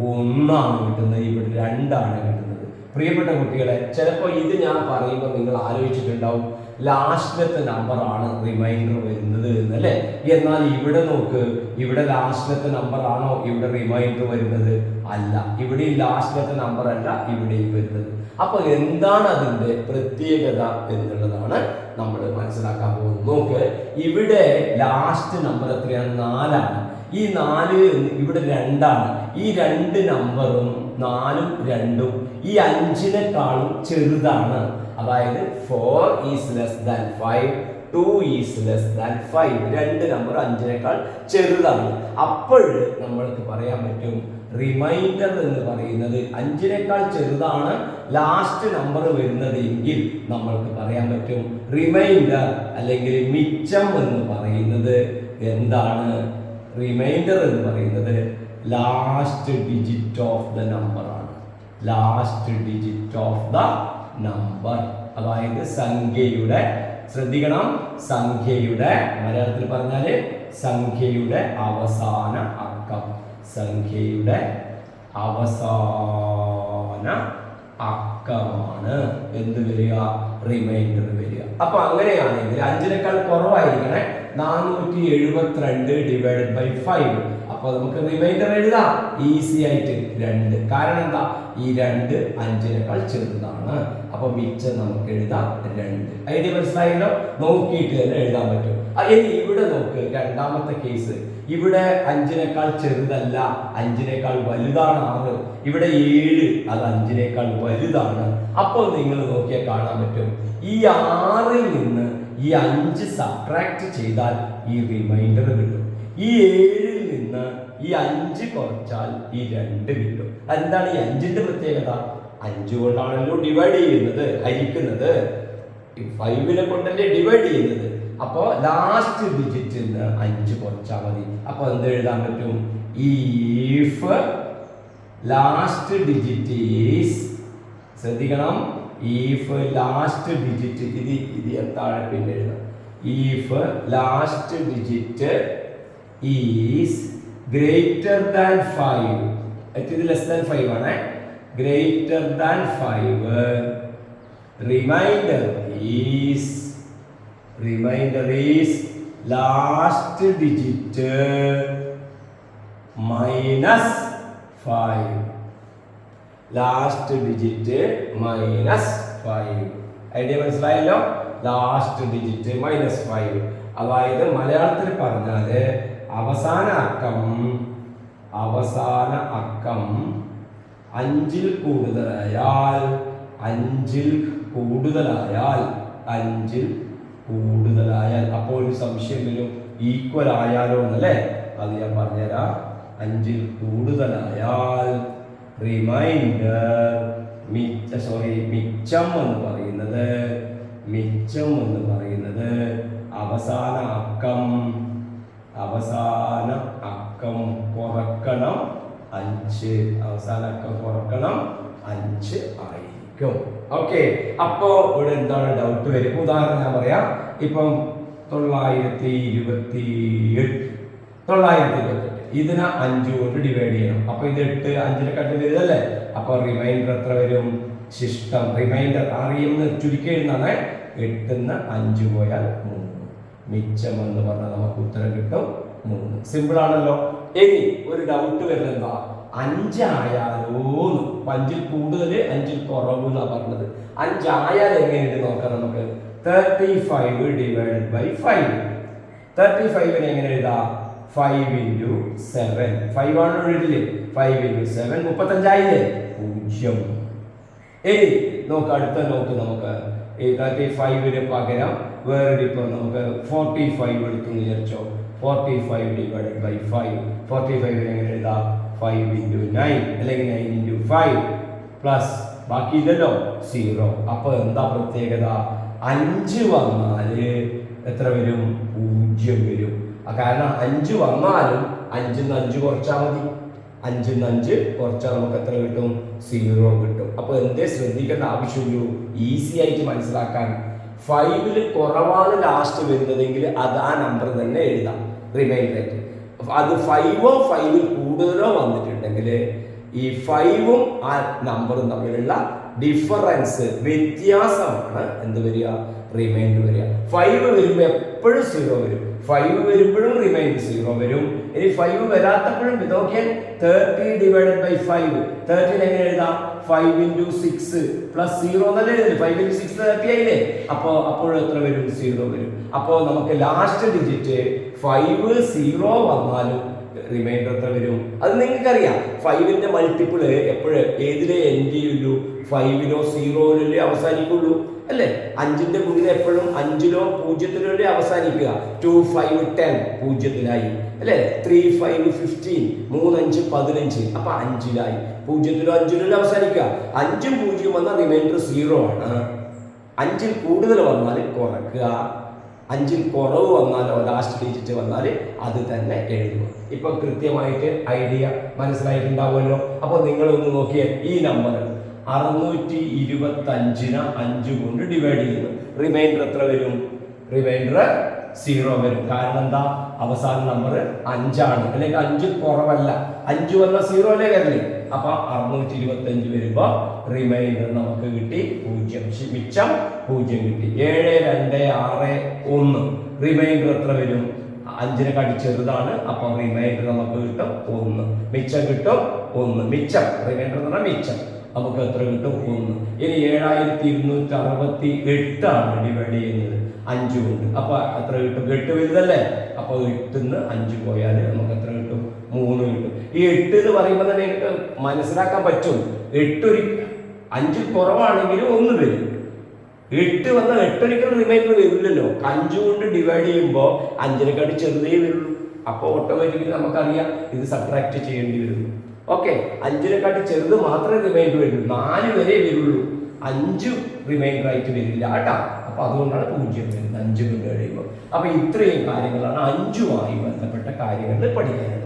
1 ആണ് കിട്ടുന്നത്. ഇവിടെ 2 ആണ് കിട്ടുന്നത്. പ്രിയപ്പെട്ട കുട്ടികളെ, ചിലപ്പോൾ ഇത് ഞാൻ പറയുമ്പോൾ നിങ്ങൾ ആലോചിച്ചിട്ടുണ്ടാവും ലാസ്റ്റിലത്തെ നമ്പർ ആണ് റിമൈൻഡർ വരുന്നത് എന്നല്ലേ. എന്നാൽ ഇവിടെ നോക്ക്, ഇവിടെ ലാസ്റ്റിലത്തെ നമ്പർ ആണോ ഇവിടെ റിമൈൻഡർ വരുന്നത്? അല്ല. ഇവിടെ ലാസ്റ്റിലത്തെ നമ്പർ അല്ല ഇവിടെയും വരുന്നത്. അപ്പോൾ എന്താണ് അതിൻ്റെ പ്രത്യേകത എന്നുള്ളതാണ് നമ്മൾ മനസ്സിലാക്കാൻ പോകുന്നത്. നോക്ക്, ഇവിടെ ലാസ്റ്റ് നമ്പർ എത്രയാണ്? 4 ആണ്. ഈ 4 ഇവിടെ 2 ആണ്. ഈ 2 നമ്പറും 4ഉം 2ഉം ഈ 5നേക്കാളും ചെറുതാണ്. അതായത് 4 is less than 5, 2 is less than 5. 2 number 5നേക്കാൾ ചെറുതാണ്. അപ്പോൾ നമ്മൾക്ക് പറയാൻ പറ്റും റിമൈൻഡർ എന്ന് പറയുന്നത് 5നേക്കാൾ ചെറുതാണ് ലാസ്റ്റ് നമ്പർ വരുന്നത് എങ്കിൽ നമ്മൾക്ക് പറയാൻ പറ്റും റിമൈൻഡർ അല്ലെങ്കിൽ മിച്ചം എന്ന് പറയുന്നത് എന്താണ്? റിമൈൻഡർ എന്ന് പറയുന്നത് last digit of the number ആണ്. Last digit of the number, അതായത് സംഖ്യയുടെ, ശ്രദ്ധിക്കണം, സംഖ്യയുടെ, മലയാളത്തിൽ പറഞ്ഞാൽ സംഖ്യയുടെ അവസാന അക്കം. സംഖ്യയുടെ അവസാന അക്കമാണ് എന്ത് വരിക? റിമൈൻഡർ വരിക. അപ്പൊ അങ്ങനെയാണെങ്കിൽ 5നേക്കാൾ കുറവായിരിക്കണേ. 472 ഡിവൈഡഡ് ബൈ 5. അപ്പോൾ നമുക്ക് റിമൈൻഡർ എഴുതാം ഈസി ആയിട്ട് 2. കാരണം എന്താ? ഈ 2 5നേക്കാൾ ചെറുതാണ്. അപ്പോൾ മിച്ചം നമുക്ക് എഴുതാം 2. ഐഡിയ മനസ്സിലായല്ലോ? നോക്കിയിട്ട് തന്നെ എഴുതാൻ പറ്റും. ഇനി ഇവിടെ നോക്ക്, രണ്ടാമത്തെ കേസ്. ഇവിടെ 5നേക്കാൾ ചെറുതല്ല, 5നേക്കാൾ വലുതാണ് 6. ഇവിടെ 7, അത് 5നേക്കാൾ വലുതാണ്. അപ്പോൾ നിങ്ങൾ നോക്കിയാൽ കാണാൻ പറ്റും ഈ 6ൽ നിന്ന് ഈ 5 സബ്ട്രാക്ട് ചെയ്താൽ ഈ റിമൈൻഡർ കിട്ടും. ഈ 7ൽ നിന്ന് ഈ 5 കുറച്ചാൽ ഈ 2 കിട്ടും. എന്താണ് ഈ 5ന്റെ പ്രത്യേകത? 5 കൊണ്ടാണല്ലോ ഡിവൈഡ് ചെയ്യുന്നത്, ഹരിക്കുന്നത്. 5നെ കൊണ്ടല്ലേ ഡിവൈഡ് ചെയ്യുന്നത്. അപ്പോൾ ലാസ്റ്റ് ഡിജിറ്റിൽ നിന്ന് 5 കുറച്ചാൽ മതി. അപ്പോൾ എന്ത് എഴുതാൻ പറ്റും? ഈഫ് ലാസ്റ്റ് ഡിജിറ്റ് ഈസ്, ശ്രദ്ധിക്കണം, ഈഫ് ലാസ്റ്റ് ഡിജിറ്റ്, ഇത് എന്താണ് പിന്നെ എഴുതാം. If last digit is greater than 5, ഇത് ലെസ് ദാൻ 5 ആണ്. Greater than 5, remainder is last digit minus 5. Last digit minus 5. Idea മനസ്സിലായല്ലോ? Last digit minus 5. അതായത് മലയാളത്തിൽ പറഞ്ഞാല് അവസാന അക്കം 5-ൽ കൂടുതലായാൽ 5-ൽ കൂടുതലായാൽ അപ്പോൾ ഒരു സംശയം വരും, ഈക്വൽ ആയാലോ എന്നല്ലേ? അത് ഞാൻ പറഞ്ഞുതരാം. 5-ൽ കൂടുതലായാൽ മിച്ചം എന്ന് പറയുന്നത് അവസാന അക്കം കുറക്കണം 5. അവസാന അക്കം കുറക്കണം 5 ആയിരിക്കും. ഓക്കെ, അപ്പോ ഇവിടെ എന്താണ് ഡൗട്ട് വരും? ഉദാഹരണം ഞാൻ പറയാം. ഇപ്പം 928 ഇതിനെ 5 കൊണ്ട് ഡിവൈഡ് ചെയ്യണം. അപ്പൊ ഇത് 8 5-നെക്കാട്ടി വലുതല്ലേ? അപ്പൊ റിമൈൻഡർ എത്ര വരും? ശിഷ്ടം റിമൈൻഡർ അറിയുന്ന ചുരുക്കി എഴുതുന്നതാണ്. 8-ന്ന് 5 പോയാൽ 3. മിച്ചം എന്ന് പറഞ്ഞാൽ നമുക്ക് ഉത്തരം കിട്ടും 3. സിമ്പിൾ ആണല്ലോ. ഇനി ഒരു ഡൗട്ട് വരുന്നത് എന്താ? 5 ആയാലോന്ന്. 5-ൽ കൂടുതൽ 5-ൽ കുറവ് എന്നാ പറഞ്ഞത്. 5 ആയാൽ എങ്ങനെയുണ്ട് നോക്കാം നമുക്ക്. 35 ഡിവൈഡഡ് ബൈ 5. 35-നെ എങ്ങനെ എഴുതാം? 5 into 7. 5 ആണ് എഴുതില്ലേ? 5 into 7 35 ആയില്ലേ? 0. ഇനി നോക്ക്, അടുത്ത നോക്ക്. നമുക്ക് ഈ 35-ന് പകരം വേറെ ഇപ്പം നമുക്ക് 45 എടുത്തു വിചാരിച്ചോ. 45 ഡിവൈഡഡ് ബൈ 5. 45-നെ എങ്ങനെ എഴുതാം? 5 into 9 അല്ലെങ്കിൽ 9 into 5 പ്ലസ് ബാക്കി ഇല്ലല്ലോ 0. അപ്പൊ എന്താ പ്രത്യേകത? 5 വന്നാല് എത്ര വരും? 0 വരും. കാരണം 5 വന്നാലും 5-ന്ന് 5 കുറച്ചാൽ മതി. 5-ന്ന് 5 കുറച്ചാൽ നമുക്ക് എത്ര കിട്ടും? 0 കിട്ടും. അപ്പൊ എന്തേ ശ്രദ്ധിക്കേണ്ട ആവശ്യമുള്ളൂ? ഈസി ആയിട്ട് മനസ്സിലാക്കാൻ. 5-ൽ കുറവാണ് ലാസ്റ്റ് വരുന്നതെങ്കിൽ അത് ആ നമ്പർ തന്നെ എഴുതാം റിമൈൻഡർ ആയിട്ട്. അത് 5-ഓ 5-ൽ കൂടുതലോ വന്നിട്ടുണ്ടെങ്കിൽ ഈ 5-ഉം ആ നമ്പറും തമ്മിലുള്ള ഡിഫറൻസ്, വ്യത്യാസമാണ് എന്ത് വരിക? റിമൈൻഡർ വരിക. 5 വരുമ്പോൾ എപ്പോഴും 0 വരും. 5 വരുമ്പോഴും റിമൈൻഡർ 0 വരും. ഇനി 5 വരാത്തപ്പോഴും നോക്കിയാൽ 30 ഡിവൈഡഡ് ബൈ 5. 30 എങ്ങനെ എഴുതാം? 5 into 6 പ്ലസ് 0 എന്നല്ലേ എഴുതില്ലേ? 5 into 6 30 ആയില്ലേ? അപ്പോഴും എത്ര വരും? 0 വരും. അപ്പോൾ നമുക്ക് ലാസ്റ്റ് ഡിജിറ്റ് 5 0 വന്നാലും റിമൈൻഡർ എത്ര വരും? അത് നിങ്ങൾക്കറിയാം. 5-ന്റെ മൾട്ടിപ്പിള് എപ്പോഴും ഏതിലേ എൻഡ് ചെയ്യുള്ളൂ? 5-ലോ 0-ലോ അവസാനിക്കുള്ളൂ അല്ലേ? 5-ന്റെ മുന്നിൽ എപ്പോഴും 5-ലോ 0-ലോ അവസാനിക്കുക. 2 5 10 0-ലായി അല്ലേ? 3 5 15 3 5 15 അപ്പൊ 5-ലായി. 0-ലോ 5-ലോ അവസാനിക്കുക. 5-ഉം 0-ഉം വന്നാൽ റിമൈൻഡർ 0 ആണ്. 5-ൽ കൂടുതൽ വന്നാൽ കുറക്കുക. 5-ൽ കുറവ് വന്നാലോ ലാസ്റ്റ് ഡിജിറ്റ് വന്നാൽ അത് തന്നെ എഴുതുക. ഇപ്പൊ കൃത്യമായിട്ട് ഐഡിയ മനസ്സിലായിട്ടുണ്ടാവുമല്ലോ. അപ്പൊ നിങ്ങളൊന്ന് നോക്കിയേ, ഈ നമ്പർ 625-നെ 5 കൊണ്ട് ഡിവൈഡ് ചെയ്യുന്നു. റിമൈൻഡർ എത്ര വരും? റിമൈൻഡർ 0 വരും. കാരണം എന്താ? അവസാന നമ്പർ 5 ആണ്, അല്ലെങ്കിൽ 5 കുറവല്ല. 5 വന്ന 0 അല്ലേ വരില്ലേ? അപ്പൊ 625 വരുമ്പോ റിമൈൻഡർ നമുക്ക് കിട്ടി 0. മിച്ചം 0 കിട്ടി. 7 2 6 1. റിമൈൻഡർ എത്ര വരും? 5-നെക്കാട്ടി ചെറുതാണ്. അപ്പൊ റിമൈൻഡർ നമുക്ക് കിട്ടും 1. മിച്ചം കിട്ടും 1. മിച്ചം റിമൈൻഡർ എന്ന് പറഞ്ഞാൽ മിച്ചം നമുക്ക് എത്ര കിട്ടും? 1. ഇനി 7268 ആണ് ഡിവൈഡ് ചെയ്യുന്നത് 5 കൊണ്ട്. അപ്പൊ എത്ര കിട്ടും? 8 വലുതല്ലേ? അപ്പൊ 8-ന്ന് 5 പോയാൽ നമുക്ക് എത്ര കിട്ടും? 3 കിട്ടും. ഈ 8 എന്ന് പറയുമ്പോൾ തന്നെ എനിക്ക് മനസ്സിലാക്കാൻ പറ്റും. 8 5 കുറവാണെങ്കിലും 1 വരും. 8 വന്നാൽ 8 ഒരിക്കലും റിമൈൻഡർ വരില്ലല്ലോ. 5 കൊണ്ട് ഡിവൈഡ് ചെയ്യുമ്പോൾ 5-നെക്കാട്ടി ചെറുതേ വരുള്ളൂ. അപ്പോൾ ഓട്ടോമാറ്റിക്കലി നമുക്കറിയാം ഇത് സബ്ട്രാക്ട് ചെയ്യേണ്ടി വരും. ഓക്കെ, 5-നെക്കാട്ടി ചെറുത് മാത്രമേ റിമൈൻഡർ വരുള്ളൂ. 4 വരെ വരുള്ളൂ. 5 റിമൈൻഡർ ആയിട്ട് വരില്ല കേട്ടാ. അപ്പൊ അതുകൊണ്ടാണ് 0 വരുന്നത് 5 കൊണ്ട് കഴിയുമ്പോൾ. അപ്പൊ ഇത്രയും കാര്യങ്ങളാണ് 5-മായി ബന്ധപ്പെട്ട കാര്യങ്ങൾ പഠിക്കാനുള്ളത്.